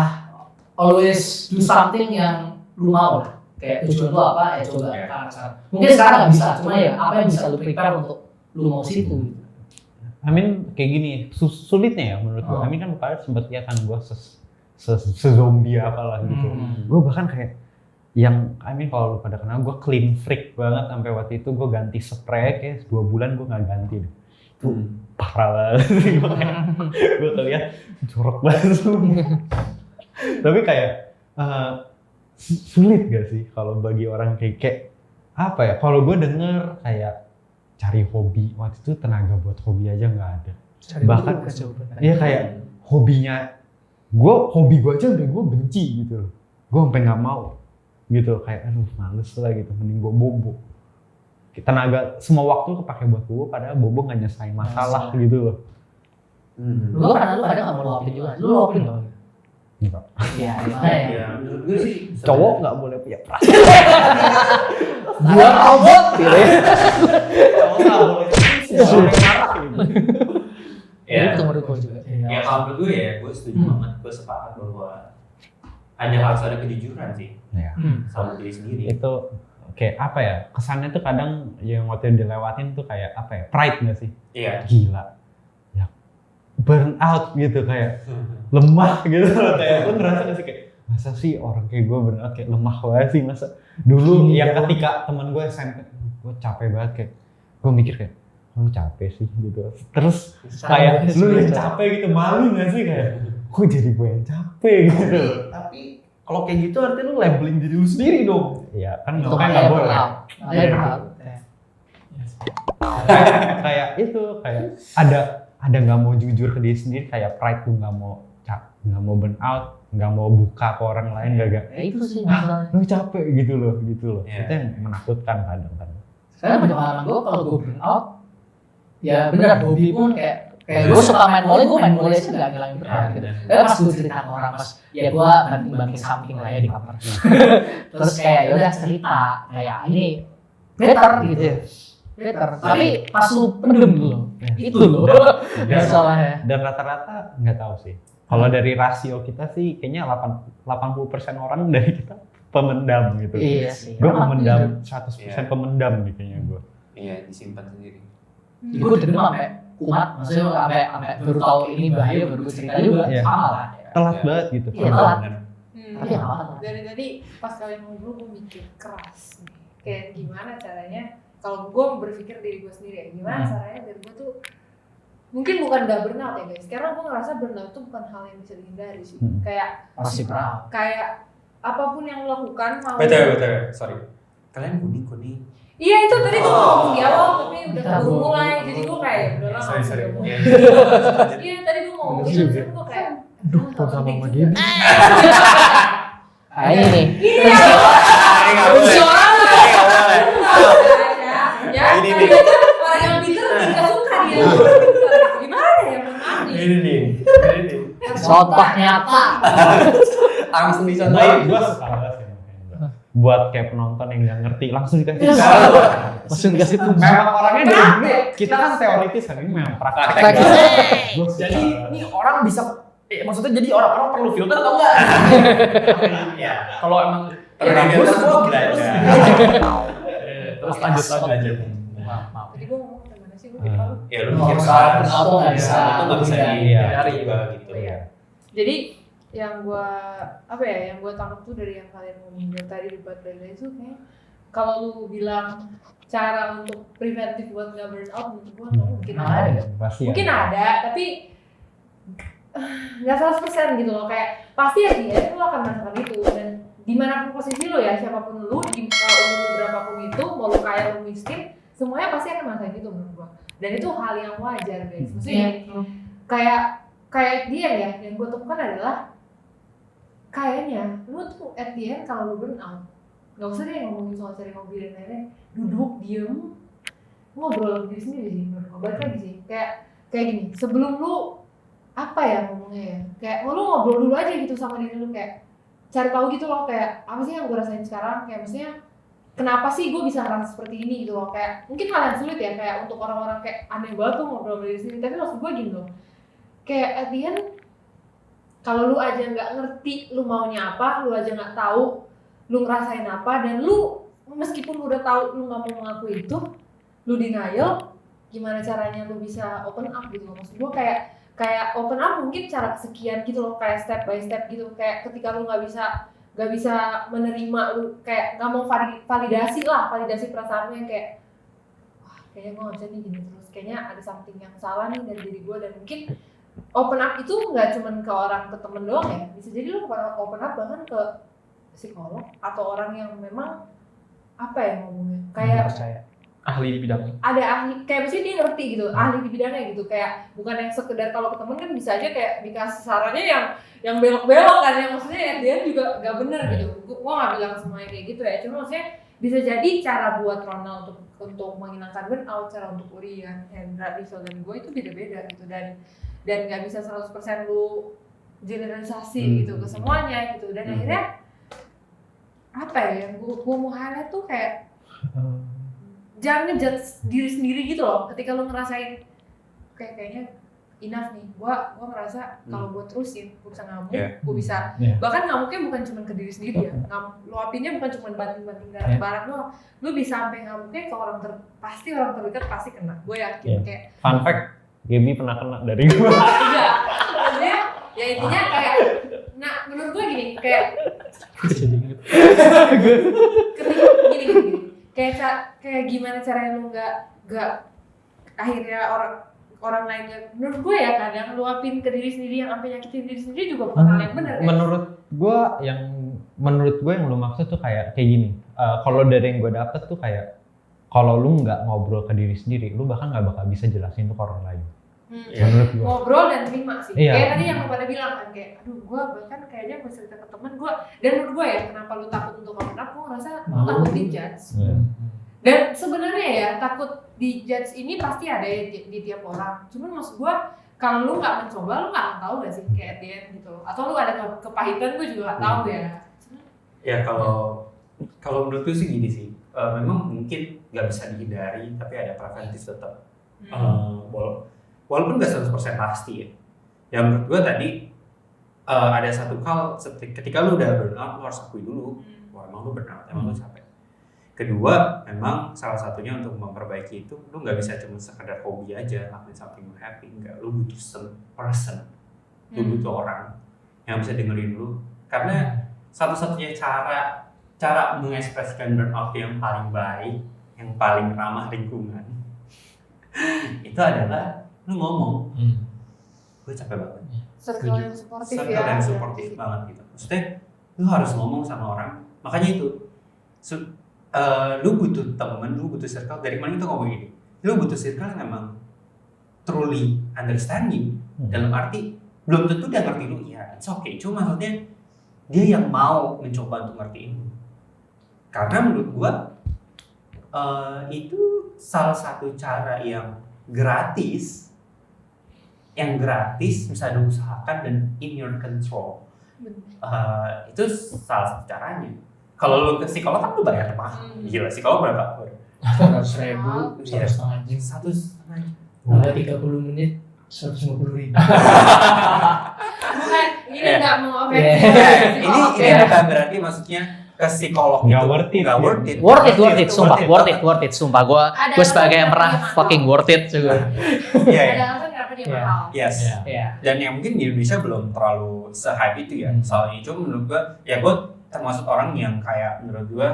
always do something yang lu mau lah. Kayak tujuan lu apa ya coba ke arah sana. Mungkin sekarang nggak bisa, cuma ya apa yang bisa lu prepare untuk lu mau situ. Gitu. Amin kayak gini, sulitnya ya menurut gue. Amin kan kemarin sempat lihat kan gue se-zombie apalah gitu. Gue bahkan kayak yang Amin kalau lu pada kenal gue clean freak banget sampai waktu itu gue ganti spray kayak 2 bulan gue nggak ganti deh. Itu parah banget. Gue ngeliat jorok banget. Tapi kayak sulit gak sih kalau bagi orang kayak apa ya? Kalau gue denger kayak cari hobi, waktu itu tenaga buat hobi aja nggak ada. Bahkan iya kayak hobinya, hobi gue aja udah gue benci gitu loh. Gue sampai nggak mau gitu, kayak aduh males lah gitu, mending gue bobo. Tenaga semua waktu kepake buat bobo, padahal bobo nggak nyelesain masalah gitu loh. Lu kadang nggak mau luapin juga, lu luapin loh. Enggak. Iya, makanya. Ya, menurut gue sih Cowok nggak boleh punya perasaan. Gua robot gitu ya. Cowok nggak boleh marah gitu. ya. Itu menurut gua juga. Ya kalau menurut gue ya, gue setuju banget, gue sepakat bahwa harus ada kejujuran sih Ya. sama diri sendiri. Itu kayak apa ya? Kesannya tuh kadang yang waktu dilewatin tuh kayak apa ya? Pride nggak sih? Iya. Gila. Ya burn out gitu kayak lemah gitu loh, kayak lu ngerasa gak sih kayak masa sih orang kayak gue burn out kayak lemah banget sih, masa dulu yang ketika teman gue SMP gue capek banget kayak gue mikir kayak lu capek sih gitu, terus kayak lu yang capek gitu, malu gak sih kayak kok jadi gue yang capek gitu. Tapi kalau kayak gitu artinya lu labeling diri lu sendiri dong. Iya kan Itu makanya nggak boleh. Kayak itu kayak ada nggak mau jujur ke diri sendiri, kayak pride tuh nggak mau burn out, nggak mau buka ke orang lain, gak Ya itu sih masalahnya. lu capek gitu loh. Yeah. Itu yang menakutkan kadang kan. Sekarang banyak pengalaman gue kalau gue burn out, ya bener hobi pun kayak gue suka main bola aja nggak ngilangin burn out gitu. Tapi pas gue cerita ke orang pas ya gue banting samping lah ya di kamar. Terus kayak yaudah cerita kayak ini better gitu ya. Better. Tapi pas lu pendem dulu, itu loh masalahnya. Dan rata-rata nggak tahu sih. Kalau dari rasio kita sih kayaknya 80% orang dari kita pemendam gitu. Iya sih. Gue pemendam 100% pemendam nih kayaknya gue. Iya, disimpan sendiri. Gue dendam sampai kumat, maksudnya sampai baru tahu ini bahaya baru gue cerita juga. Iya. Sama lah. Telat banget gitu. Iya, telat. Bener. Tapi ya apa? Dari tadi pas kalian ngobrol gue mikir keras nih. Kayak gimana caranya, kalau gue berpikir diri gue sendiri ya, gimana caranya biar gue tuh mungkin bukan gak burnout ya guys, karena gue ngerasa burnout tuh bukan hal yang bisa dihindari sih. Kayak Pasti pernah. kayak apapun yang lo lakukan mau. Betul, sorry. Kalian kuning. Iya itu tadi gue ngomong di awal tapi udah keburu mulai, jadi gue kayak udah lah nggak usah ngomong. Iya tadi gue ngomong itu terus gue kayak Duh, kok sama Mama Gaby. Ah ini nih. Iya. Ya, Ini tapi nih. kan orang yang pintar tidak suka dia. Gimana ya Mas? Ini nih. Contoh nyata. Langsung dicontohin. Gue suka banget sih. Buat kayak penonton yang nggak ngerti langsung dikasih. Langsung dikasih tuh. Memang orangnya dari dulu kita kan teoritis kan, ini memang praktek. Jadi ini orang bisa maksudnya jadi orang-orang perlu filter atau enggak? Iya. Kalau emang Terus semua belajar. Terus lanjut. Maaf. Jadi gue ngomong ke mana sih, gue lupa. Ya lu mikir Soal keras. burnout tuh nggak bisa Itu nggak bisa dihindari juga gitu. Iya. Jadi yang gue yang gue tangkap tuh dari yang kalian ngomongin dari tadi debat dari itu kayak kalau lu bilang cara untuk preventif buat nggak burnout, menurut gue mungkin ada. Pasti Mungkin ada, tapi nggak 100% gitu loh, kayak pasti ya lu akan merasakan itu, dan dimanapun posisi lu ya, siapapun lu, di umur berapapun itu, mau lu kaya lu miskin, semuanya pasti akan merasakan itu menurut gua. Dan itu hal yang wajar guys, maksudnya kayak dia ya, yang gua temukan adalah kayaknya lu tuh at the end kalau lu burn out, nggak usah deh ngomongin soal cari hobi dan lain-lain, duduk diem ngobrol sama diri sendiri sih menurut gua. Balik lagi sih kayak gini, sebelum lu ngomongnya ya, kayak lu ngobrol dulu aja gitu sama diri lu, kayak cari tahu gitu loh, kayak apa sih yang gue rasain sekarang, kayak maksudnya kenapa sih gue bisa ngerasa seperti ini gitu loh. Kayak mungkin hal yang sulit ya, kayak untuk orang-orang kayak aneh banget tuh ngobrol sama diri sendiri, tapi maksud gue gini loh, kayak at the end kalau lu aja nggak ngerti lu maunya apa, lu aja nggak tahu lu ngerasain apa, dan lu meskipun lu udah tahu lu nggak mau mengakui itu, lu denial, gimana caranya lu bisa open up gitu loh. Maksud gue kayak open up mungkin cara kesekian gitu loh, kayak step by step gitu, kayak ketika lu nggak bisa menerima, lu kayak nggak mau validasi perasaan lu yang kayak wah kayaknya gue nggak bisa nih gini terus, kayaknya ada something yang salah nih dari diri gue. Dan mungkin open up itu nggak cuma ke orang, ke temen doang ya, bisa jadi lu open up bahkan ke psikolog atau orang yang memang ngomongnya kayak Percaya. Ahli di bidangnya. ada ahli, kayak mesti dia ngerti gitu, ahli di bidangnya gitu, kayak bukan yang sekedar kalau ke temen kan bisa aja kayak dikasih sarannya yang belok-belok kan, yang maksudnya dia juga gak bener gitu. Gua gak bilang semuanya kayak gitu ya, cuma maksudnya bisa jadi cara buat Ronald untuk menghilangkan burnout, cara untuk Urian, Hendra, Rizal, dan gue itu beda-beda gitu, dan gak bisa 100% lu generalisasi gitu ke semuanya gitu. Dan akhirnya yang gue mau highlight tuh kayak jangan ngejudge diri sendiri gitu loh, ketika lu ngerasain kayaknya enough nih, gua ngerasa kalau gua terusin, gua bisa ngamuk, gua bisa bahkan ngamuknya bukan cuma ke diri sendiri ya, luapinnya bukan cuma banting-banting barang doang, lu bisa sampai ngamuknya ke orang terdekat pasti kena, gue yakin. Kayak fun fact, Gaby pernah kena dari gue. iya, maksudnya ya intinya kayak, nah menurut gue gini, kayak gini kayak gimana caranya lu nggak akhirnya orang lainnya, menurut gue ya kadang luapin ke diri sendiri yang sampai nyakitin diri sendiri juga bukan hal yang benar. Menurut gue yang lu maksud tuh kayak gini, kalau dari yang gue dapet tuh kayak kalau lu nggak ngobrol ke diri sendiri, lu bahkan nggak bakal bisa jelasin tuh ke orang lain. Menurut gue ngobrol dan terima sih. Iya. Kayak tadi yang lu pada bilang kan, kayak aduh gue bahkan kayaknya gue cerita ke temen gue, dan menurut gue ya kenapa lu takut untuk open up, gue ngerasa lu takut dijudge. Dan sebenarnya ya takut dijudge ini pasti ada ya di tiap orang, cuman maksud gue kalau lu nggak mencoba lu nggak akan tahu gak sih kayak dia gitu, atau lu ada kepahitan, gue juga nggak tahu ya. Ya kalau menurut gue sih gini sih, memang mungkin nggak bisa dihindari, tapi ada preventif tetap. Walaupun nggak 100% pasti ya. Ya menurut gue tadi ada satu hal, ketika lu udah burnout, lu harus akui dulu, wah emang lu burnout, emang lu capek. Kedua, memang salah satunya untuk memperbaiki itu, lu nggak bisa cuma sekedar hobi aja, lakuin something lu happy, enggak. Lu butuh some person, lu butuh orang yang bisa dengerin lu. Karena satu-satunya cara mengekspresikan burnout yang paling baik, yang paling ramah lingkungan, itu adalah lu ngomong, gue capek banget. Circle yang suportif Circle ya. yang suportif banget gitu. Maksudnya, lu harus ngomong sama orang, makanya itu. Lu butuh temen, lu butuh circle. Dari mana kita ngomong ini? Lu butuh circle yang memang truly understanding. Dalam arti belum tentu dia ngerti lu, ya it's okay. Cuma maksudnya dia yang mau mencoba untuk ngertiin lu. Karena menurut gua itu salah satu cara yang gratis bisa diusahakan dan in your control. Itu salah satu caranya. Kalau lu ke psikolog kan lu bayar mahal. Gila, psikolog berapa? 100.000, 1,5 jam. 1,5 jam. Mulai 30 menit, 150.000. Bukan, ini nggak mau Ini bukan berarti maksudnya ke psikolog Nggak itu worth it. nggak worth it. Worth it, sumpah, banget. worth it, sumpah. Gue Ada sebagai yang alasan pernah kenapa dia fucking mahal. worth it juga. Iya, Ada iya. alasan kenapa dia Iya. mahal. Yes. Iya. Iya. Dan yang mungkin di Indonesia belum terlalu se-hype itu ya soalnya. Cuma menurut gua, ya gua termasuk orang yang kayak menurut gua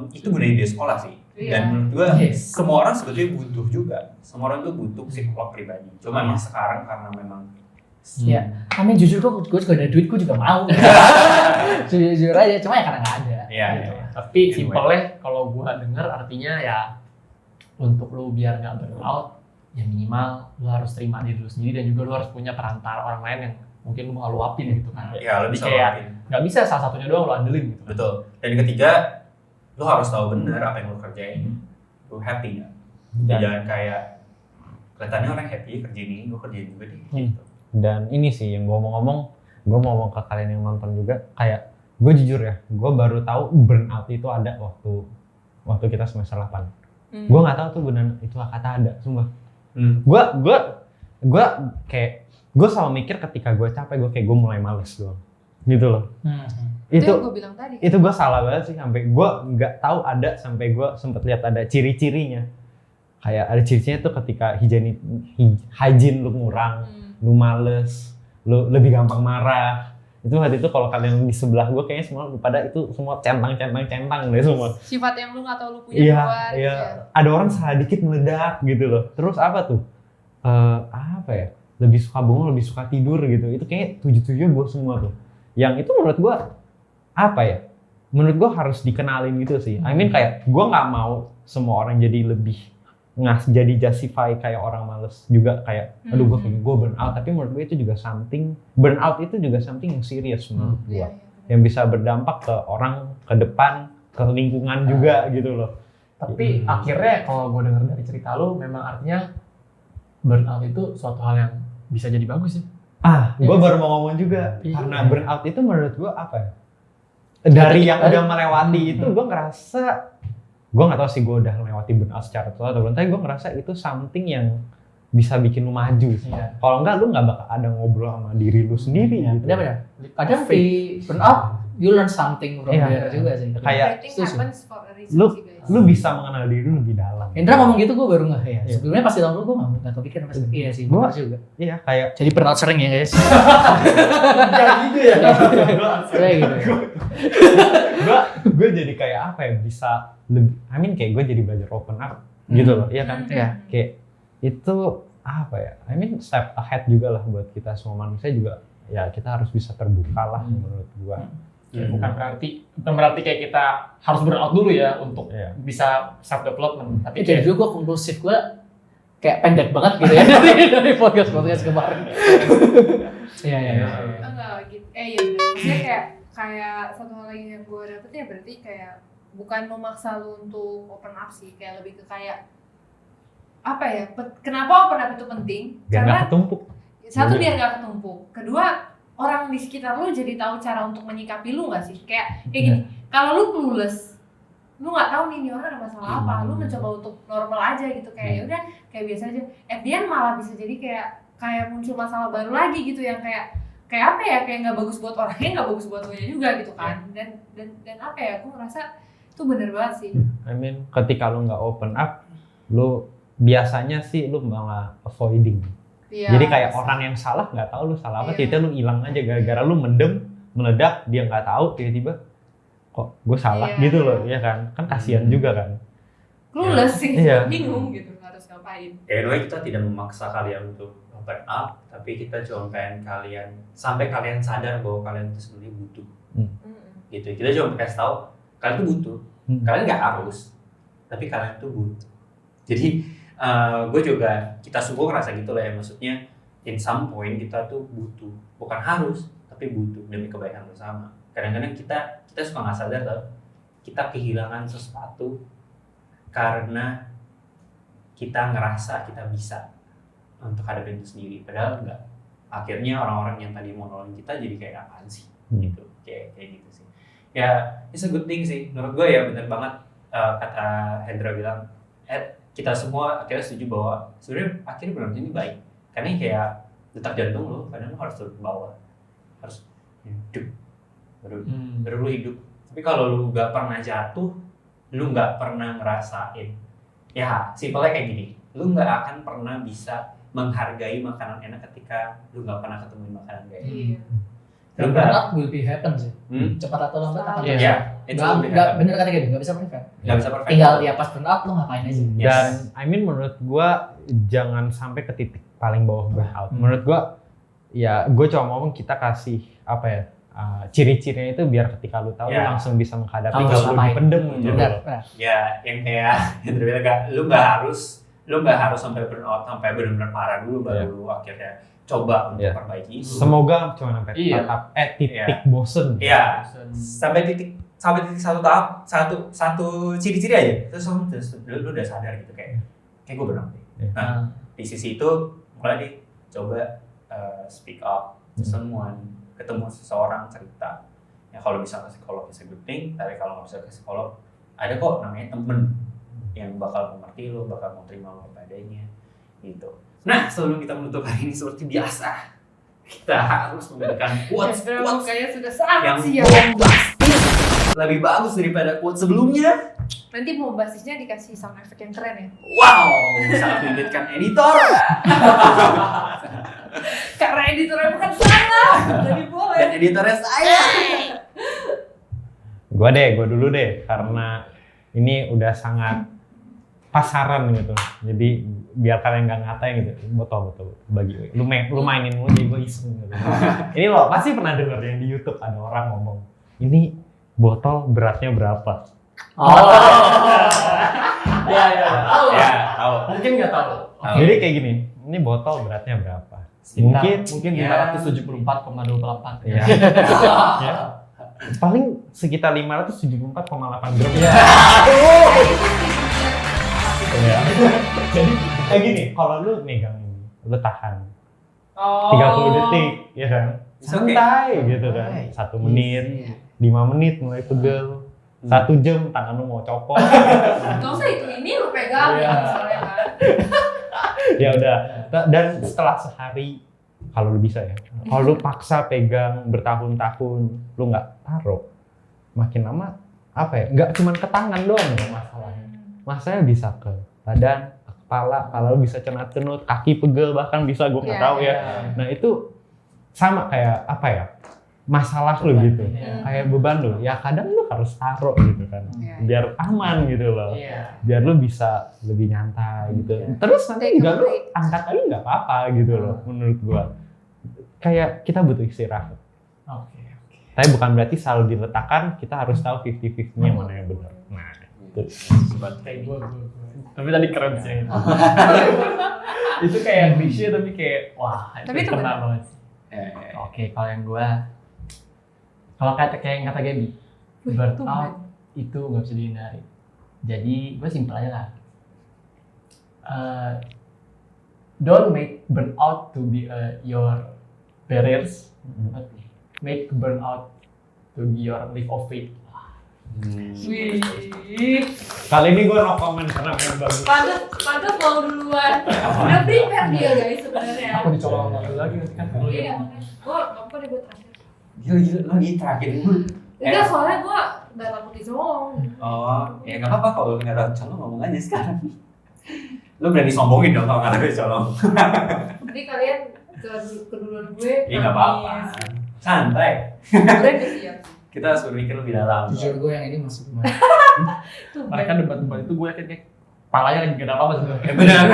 itu budaya di sekolah sih. Iya. Dan menurut gua Yes. semua orang sebetulnya butuh juga. Semua orang tuh butuh psikolog pribadi. Cuma memang sekarang karena memang Ya, kami jujur gue juga ada duit, gue juga mau. Jujur aja, cuma ya karena nggak ada. Iya, Gitu. iya. Tapi simpelnya kalau gua denger artinya ya untuk lu biar nggak burn out, ya minimal lu harus terima diri lu sendiri dan juga lu harus punya perantara orang lain yang mungkin lu mau luapin gitu kan. Ya, lebih Kayak selalu nggak bisa salah satunya doang lu andelin gitu. betul. Dan yang ketiga, lu harus tahu benar apa yang lu kerjain. Lu happy nggak? Dan Jangan kayak kelihatannya orang happy kerja ini, gue kerjain juga deh. Gitu. Dan ini sih yang gue mau ngomong ke kalian yang nonton juga, kayak gue jujur ya, gue baru tahu burnout itu ada waktu kita semester 8. Gue nggak tahu tuh benar itu kata ada, sumpah. Gue kayak gue selalu mikir ketika gue capek, gue mulai males doang, gitu loh. Itu Itu yang gue bilang tadi. itu gue salah banget sih, sampai gue nggak tahu ada, sampai gue sempet lihat ada ciri-cirinya. Kayak ada ciri-cirinya tuh ketika hygiene lu kurang, lu males, lu lebih gampang marah. Itu waktu itu kalau kalian di sebelah gue kayaknya semua pada itu semua centang deh semua. Sifat yang lu nggak tahu lu punya Iya, keluar. iya. Ada orang salah dikit meledak gitu loh. Terus apa tuh? Apa ya? Lebih suka bengong, lebih suka tidur gitu. Itu kayak 7-7 gue semua tuh. Yang itu menurut gue apa ya? Menurut gue harus dikenalin gitu sih. I mean kayak gue nggak mau semua orang jadi lebih jadi justify kayak orang males juga kayak aduh gue burn out, tapi menurut gue itu juga burn out itu juga something yang serius menurut gue, Iya. yang bisa berdampak ke orang, ke depan, ke lingkungan juga gitu loh. tapi akhirnya kalau gue denger dari cerita lu memang artinya burnout itu suatu hal yang bisa jadi bagus ya. Gue baru mau ngomong juga, Iya. karena burnout itu menurut gue apa ya, dari yang udah melewati itu gue ngerasa, gue nggak tahu sih gue udah melewati burnout secara total atau belum, tapi gue ngerasa itu something yang bisa bikin lu maju sih. Iya. Kalau enggak lu nggak bakal ada ngobrol sama diri lu sendiri gitu. Benar-benar. Kadang di burnout, you learn something from Iya. there juga sih. Kayak Everything setuju. happens for a reason lu sih guys. lu bisa mengenal diri lu lebih dalam. Indra ngomong gitu gue baru nggak ya. Iya. Sebelumnya pasti tahun lalu gue nggak kepikiran pas. Iya sih, Gua- benar juga. Iya kayak Jadi burnout sering ya guys. kayak gitu ya. Kayak gitu. gue jadi kayak apa ya, bisa lebih, I mean kayak gue jadi belajar open up gitu loh, iya kan? Iya. Kayak itu apa ya, I mean step ahead juga lah buat kita semua manusia juga, ya kita harus bisa terbuka lah menurut gue. Ya, bukan berarti kayak kita harus burnout dulu ya untuk Iya. bisa self development, tapi Jadi kayak juga gue konklusif gue kayak pendek banget gitu ya dari podcast kemarin. Iya iya. Enggak gitu. Iya benar. Maksudnya kayak satu hal lagi yang gue dapet ya berarti kayak bukan memaksa lu untuk open up sih, kayak lebih ke kayak apa ya? Kenapa open up itu penting? Biar nggak ketumpuk. Satu biar nggak ketumpuk. Kedua, orang di sekitar lu jadi tahu cara untuk menyikapi lu nggak sih? Kayak gini, kalau lu clueless, lu nggak tahu nih orang ada masalah apa, lu mencoba untuk normal aja gitu, kayak ya udah kayak biasa aja. At the end malah bisa jadi kayak muncul masalah baru lagi gitu yang kayak apa ya, kayak nggak bagus buat orangnya, nggak bagus buat lu juga gitu kan. Dan apa ya, aku ngerasa itu bener banget sih. I mean ketika lu nggak open up, lu biasanya sih lu malah avoiding. Iya. Jadi kayak orang yang salah nggak tahu lu salah apa, Iya. tiba-tiba lu hilang aja gara-gara lu meledak, dia nggak tahu, tiba-tiba kok gue salah Iya. gitu loh, ya kan kasihan juga kan. Clueless sih, Iya. bingung gitu harus ngapain. Anyway, kita tidak memaksa kalian untuk open up, tapi kita cuma pengen kalian sampai kalian sadar bahwa kalian itu sebenarnya butuh. Gitu. Kita cuma kasih tahu kalian tuh butuh. Kalian nggak harus, tapi kalian tuh butuh. Jadi gue juga, kita semua ngerasa gitu lah ya, maksudnya in some point kita tuh butuh, bukan harus, tapi butuh demi kebaikan bersama. Kadang-kadang kita suka nggak sadar tau, kita kehilangan sesuatu karena kita ngerasa kita bisa untuk hadapin itu sendiri, padahal enggak. Akhirnya orang-orang yang tadi mau nolongin kita jadi kayak apaan sih, gitu, kayak gitu sih. Ya, it's a good thing sih, menurut gue ya bener banget kata Hendra bilang, kita semua akhirnya setuju bahwa sebenarnya akhirnya benar ini baik, karena kayak detak jantung lo, kadang lo harus turun ke bawah, harus hidup, baru lu hidup, Tapi kalau lu nggak pernah jatuh, lu nggak pernah ngerasain. Ya, simpelnya kayak gini. Lu nggak akan pernah bisa menghargai makanan enak ketika lu nggak pernah ketemuin makanan kayak gitu. Iya. Dan burnout will be happen sih. Hmm? Cepat atau lambat akan Iya. terjadi. Ya, itu Nggak bener kata gitu, nggak bisa prevent. nggak bisa perfect. Tinggal ya pas burnout lu ngapain aja. Yes. Dan I mean menurut gua jangan sampai ke titik paling bawah burnout. Menurut gua ya gue cuma ngomong kita kasih apa ya ciri-cirinya itu biar ketika lu tahu lu Ya. langsung bisa menghadapi Tahu kalau lu ngapain. dipendem gitu. Benar, benar. Ya, yang kayak yang terbilang lu nggak harus sampai burnout sampai benar-benar parah dulu baru lu akhirnya coba untuk Iya. perbaiki itu. Semoga cuma sampai Iya. titik bosen. Iya, sampai titik satu tahap satu ciri-ciri aja terus lu udah sadar gitu kayak gue burnout deh. Iya. Nah, di sisi itu mulai coba speak up to someone, ketemu seseorang cerita. Ya kalau bisa ke psikolog is a good thing, tapi kalau nggak bisa ke psikolog ada kok namanya temen yang bakal mengerti lo, bakal mau terima lo apa adanya gitu. Nah, sebelum kita menutup hari ini seperti biasa, kita harus memberikan quotes Kayaknya sudah sangat yang siap. bombastis, lebih bagus daripada quote sebelumnya. Nanti mau basisnya dikasih sound effect yang keren ya. Wow, sangat menyulitkan editor. Karena editornya bukan saya, jadi boleh. Dan editornya saya. Gue dulu deh karena ini udah sangat pasaran gitu. Jadi biar kalian nggak ngatain gitu. Betul bagi lu mainin mulu jadi gue iseng gitu. Ini lo pasti pernah denger yang di YouTube ada orang ngomong, "Ini botol beratnya berapa?" Ya. Tahu. Ya, tahu. Mungkin nggak tahu. Jadi kayak gini, ini botol beratnya berapa? Mungkin Ya. 574,24. Ya. Ya. Paling sekitar 574,8 gram. Iya. Ya. Jadi kayak gini, kalau lu megang ini, lu tahan Oh. 30 detik, ya kan? It's okay. Santai gitu kan. 1 menit, 5 menit mulai pegel. 1 jam tangan lu mau copot. Gak usah ini lu pegang Iya. misalnya kan. Ya udah. Dan setelah sehari kalau lu bisa ya. Kalau lu paksa pegang bertahun-tahun, lu nggak taruh, makin lama apa ya? Nggak cuma ke tangan doang ya masalahnya. Masalahnya bisa ke badan, ke kepala, kalau bisa cenut-cenut, kaki pegel bahkan bisa gue nggak Iya, tahu ya. Nah itu sama kayak apa ya? Masalah lu gitu. Iya. Kayak beban lu. Ya kadang lu harus taruh gitu kan. Iya. Biar aman gitu loh. Iya. Biar lu bisa lebih nyantai gitu. Iya. Terus nanti Take juga a lu break. angkat lagi nggak apa-apa gitu loh menurut gua. Kayak kita butuh istirahat. Oke. Tapi bukan berarti selalu diletakkan, kita harus tahu 50-50-nya mana yang benar. Nah, itu. Kayak gue. Tapi tadi keren sih. Itu kayak klise tapi kayak wah Tapi itu kena benar. banget sih. Oke, kalau yang gue kayak yang kata Gaby, burnout itu nggak bisa dihindari. Jadi gue simpel aja lah. Don't make burnout to be your barriers, but make burnout to be your leap of faith. Wih. Kali ini gua no comment karena memang bagus. Pantas mau duluan. Udah prepare dia guys sebenarnya. Aku dicolong lagi nanti kan. Iya, gue apa deh gue terakhir. Gila, lagi terakhir dulu. Enggak, soalnya gue gak takut dicolong. Oh, ya nggak apa-apa kalau nggak tahu colong ngomong aja sekarang. Lu berani sombongin dong kalau nggak tahu colong. Jadi kalian keduluan gue. Iya nggak apa-apa. Santai. Gue udah siap. Kita harus berpikir lebih dalam. Jujur gue yang ini masih gimana? Tuh, Mereka debat-debat itu gue yakin kayak kepalanya lagi gak ada apa-apa sebenarnya. Benar.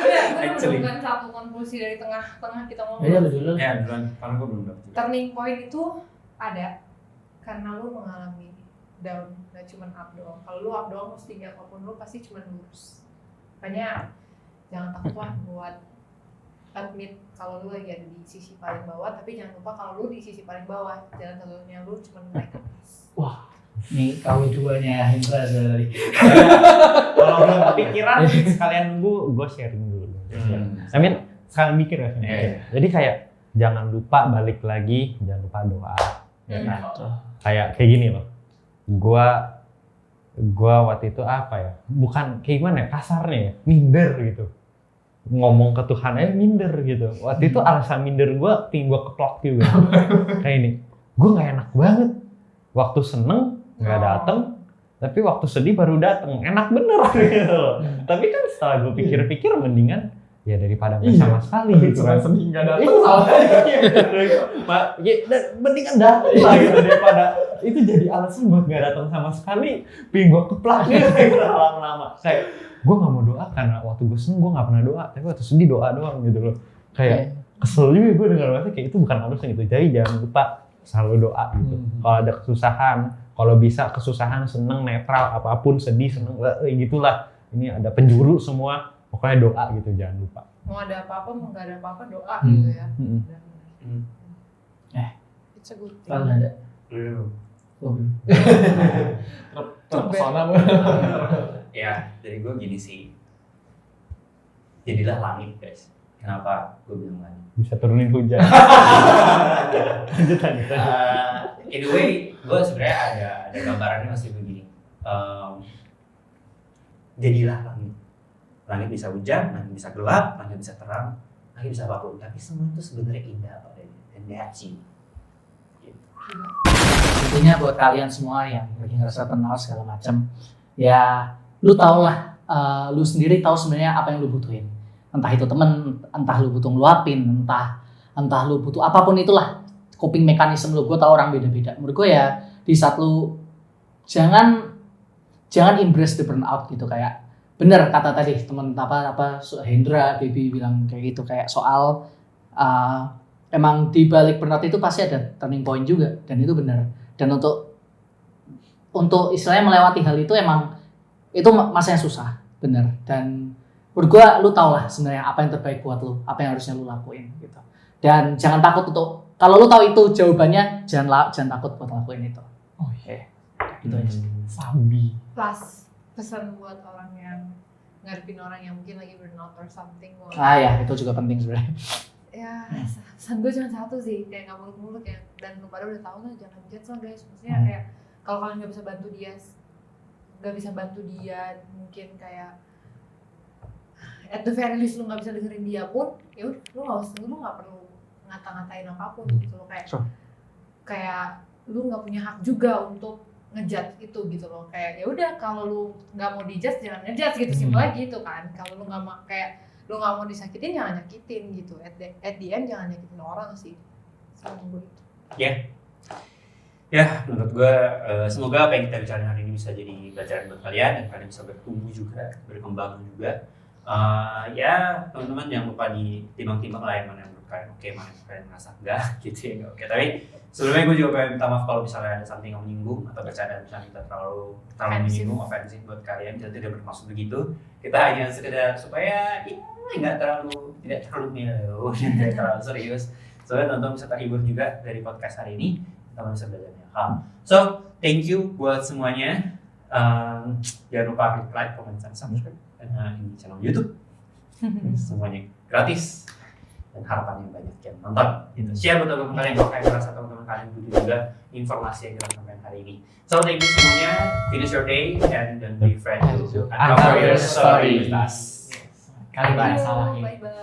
gue Actually. menemukan satu konklusi dari tengah-tengah kita ngomong. Iya lu dulu. Ya duluan, karena gue belum dapat. Turning point itu ada karena lu mengalami down, gak cuma up doang. Kalau lu up doang, tinggi apapun lu pasti cuma lurus. Makanya jangan takut lah buat admit kalau lu lagi ada di sisi paling bawah, tapi jangan lupa kalau lu di sisi paling bawah, jangan satunya lu cuma naik ke atas. Nih kau duanya Hendra tadi. Kalau belum kepikiran sekalian nunggu, gue sharing dulu. I mean, sekalian mikir ya. Iya. Jadi kayak jangan lupa balik lagi, jangan lupa doa. Ya kan? Kayak gini loh. Gua waktu itu apa ya? Bukan kayak gimana ya? Kasarnya ya, minder gitu. Ngomong ke Tuhan aja minder gitu. Waktu itu alasan minder gua, pengen gua keplok juga. Kayak ini. Gua nggak enak banget. waktu seneng nggak dateng, tapi waktu sedih baru dateng, enak bener gitu loh. Tapi kan setelah gue pikir-pikir mendingan ya daripada nggak sama sekali gitu kan. sedih nggak datang. Mendingan dateng lah gitu daripada itu jadi alasan buat nggak datang sama sekali. Pengen gue keplak gitu lama-lama. Kayak gue nggak mau doa karena waktu gue seneng gue nggak pernah doa, tapi waktu sedih doa doang gitu loh. Kayak kesel juga gue dengar bahasa kayak itu bukan alasan gitu. Jadi jangan lupa selalu doa gitu. Kalau ada kesusahan, kalau bisa kesusahan, seneng, netral, apapun, sedih, seneng, gitulah. Ini ada penjuru semua. Pokoknya doa gitu, jangan lupa. Mau ada apa-apa, mau nggak ada apa-apa, doa gitu ya. It's a good thing. Kalau ada. Terpesona. Ya, dari gue gini sih. Jadilah langit, guys. Kenapa gue bilang langit? Bisa turunin hujan. Lanjut. Anyway, gue sebenarnya ada gambarannya masih begini. Jadilah langit. Langit bisa hujan, langit bisa gelap, langit bisa terang, langit bisa apapun. Tapi semua itu sebenarnya indah padanya. And that's you. Gitu. Intinya buat kalian semua yang lagi ngerasa tenang segala macam, ya lu tau lah, lu sendiri tahu sebenarnya apa yang lu butuhin. Entah itu temen, entah lu butuh ngeluapin, entah lu butuh apapun itulah. Coping mekanisme lu, gue tau orang beda-beda. Menurut gue ya di saat lu jangan embrace the burnout gitu, kayak bener kata tadi temen Hendra, Baby bilang kayak gitu, kayak soal emang di balik burnout itu pasti ada turning point juga, dan itu benar. Dan untuk istilahnya melewati hal itu emang itu masanya susah, bener. Dan menurut gue lu tau lah sebenarnya apa yang terbaik buat lu, apa yang harusnya lu lakuin gitu. Dan jangan takut untuk, kalau lu tahu itu jawabannya, jangan takut buat lakuin itu. Oh iya. Gitu aja. Sabi. Plus pesan buat orang yang ngadepin orang yang mungkin lagi burnout or something. Ya itu juga penting sebenarnya. Ya, pesan gue cuma satu sih, kayak nggak muluk-muluk ya. Dan lu pada udah tahu lah, jangan judge lah guys. Maksudnya kayak kalau kalian nggak bisa bantu dia, mungkin kayak at the very least lu nggak bisa dengerin dia pun, ya udah lu nggak perlu ngata-ngatain apapun gitu loh, kayak lu nggak punya hak juga untuk ngejudge itu gitu loh. Kayak ya udah, kalau lu nggak mau dijudge jangan ngejudge gitu, simpel aja gitu kan. Kalau lu nggak mau lu nggak mau disakitin, jangan nyakitin gitu. At the end jangan nyakitin orang sih. Sama gue itu. Ya, menurut gue semoga apa yang kita bicarakan hari ini bisa jadi pelajaran buat kalian, dan kalian bisa bertumbuh juga, berkembang juga. Ya teman-teman jangan lupa ditimbang-timbang lah yang mana yang menurut kalian oke, mana yang kalian merasa enggak gitu ya, enggak oke. Tapi sebelumnya gue juga pengen minta maaf kalau misalnya ada something yang menyinggung atau bercandaan misalnya kita terlalu menyinggung, ofensif buat kalian. Kita tidak bermaksud begitu, kita hanya sekedar supaya tidak terlalu melo dan tidak terlalu serius, soalnya teman-teman bisa terhibur juga dari podcast hari ini, teman bisa belajar banyak hal. So thank you buat semuanya. Jangan lupa klik like, comment, dan subscribe di channel YouTube. Semuanya gratis dan harapannya banyak yang nonton gitu. Share buat teman-teman kalian kalau kalian merasa teman-teman kalian butuh juga informasi yang kita sampaikan hari ini. So thank you semuanya, finish your day and don't be afraid to uncover your story with us. Kali banyak salah Bye bye.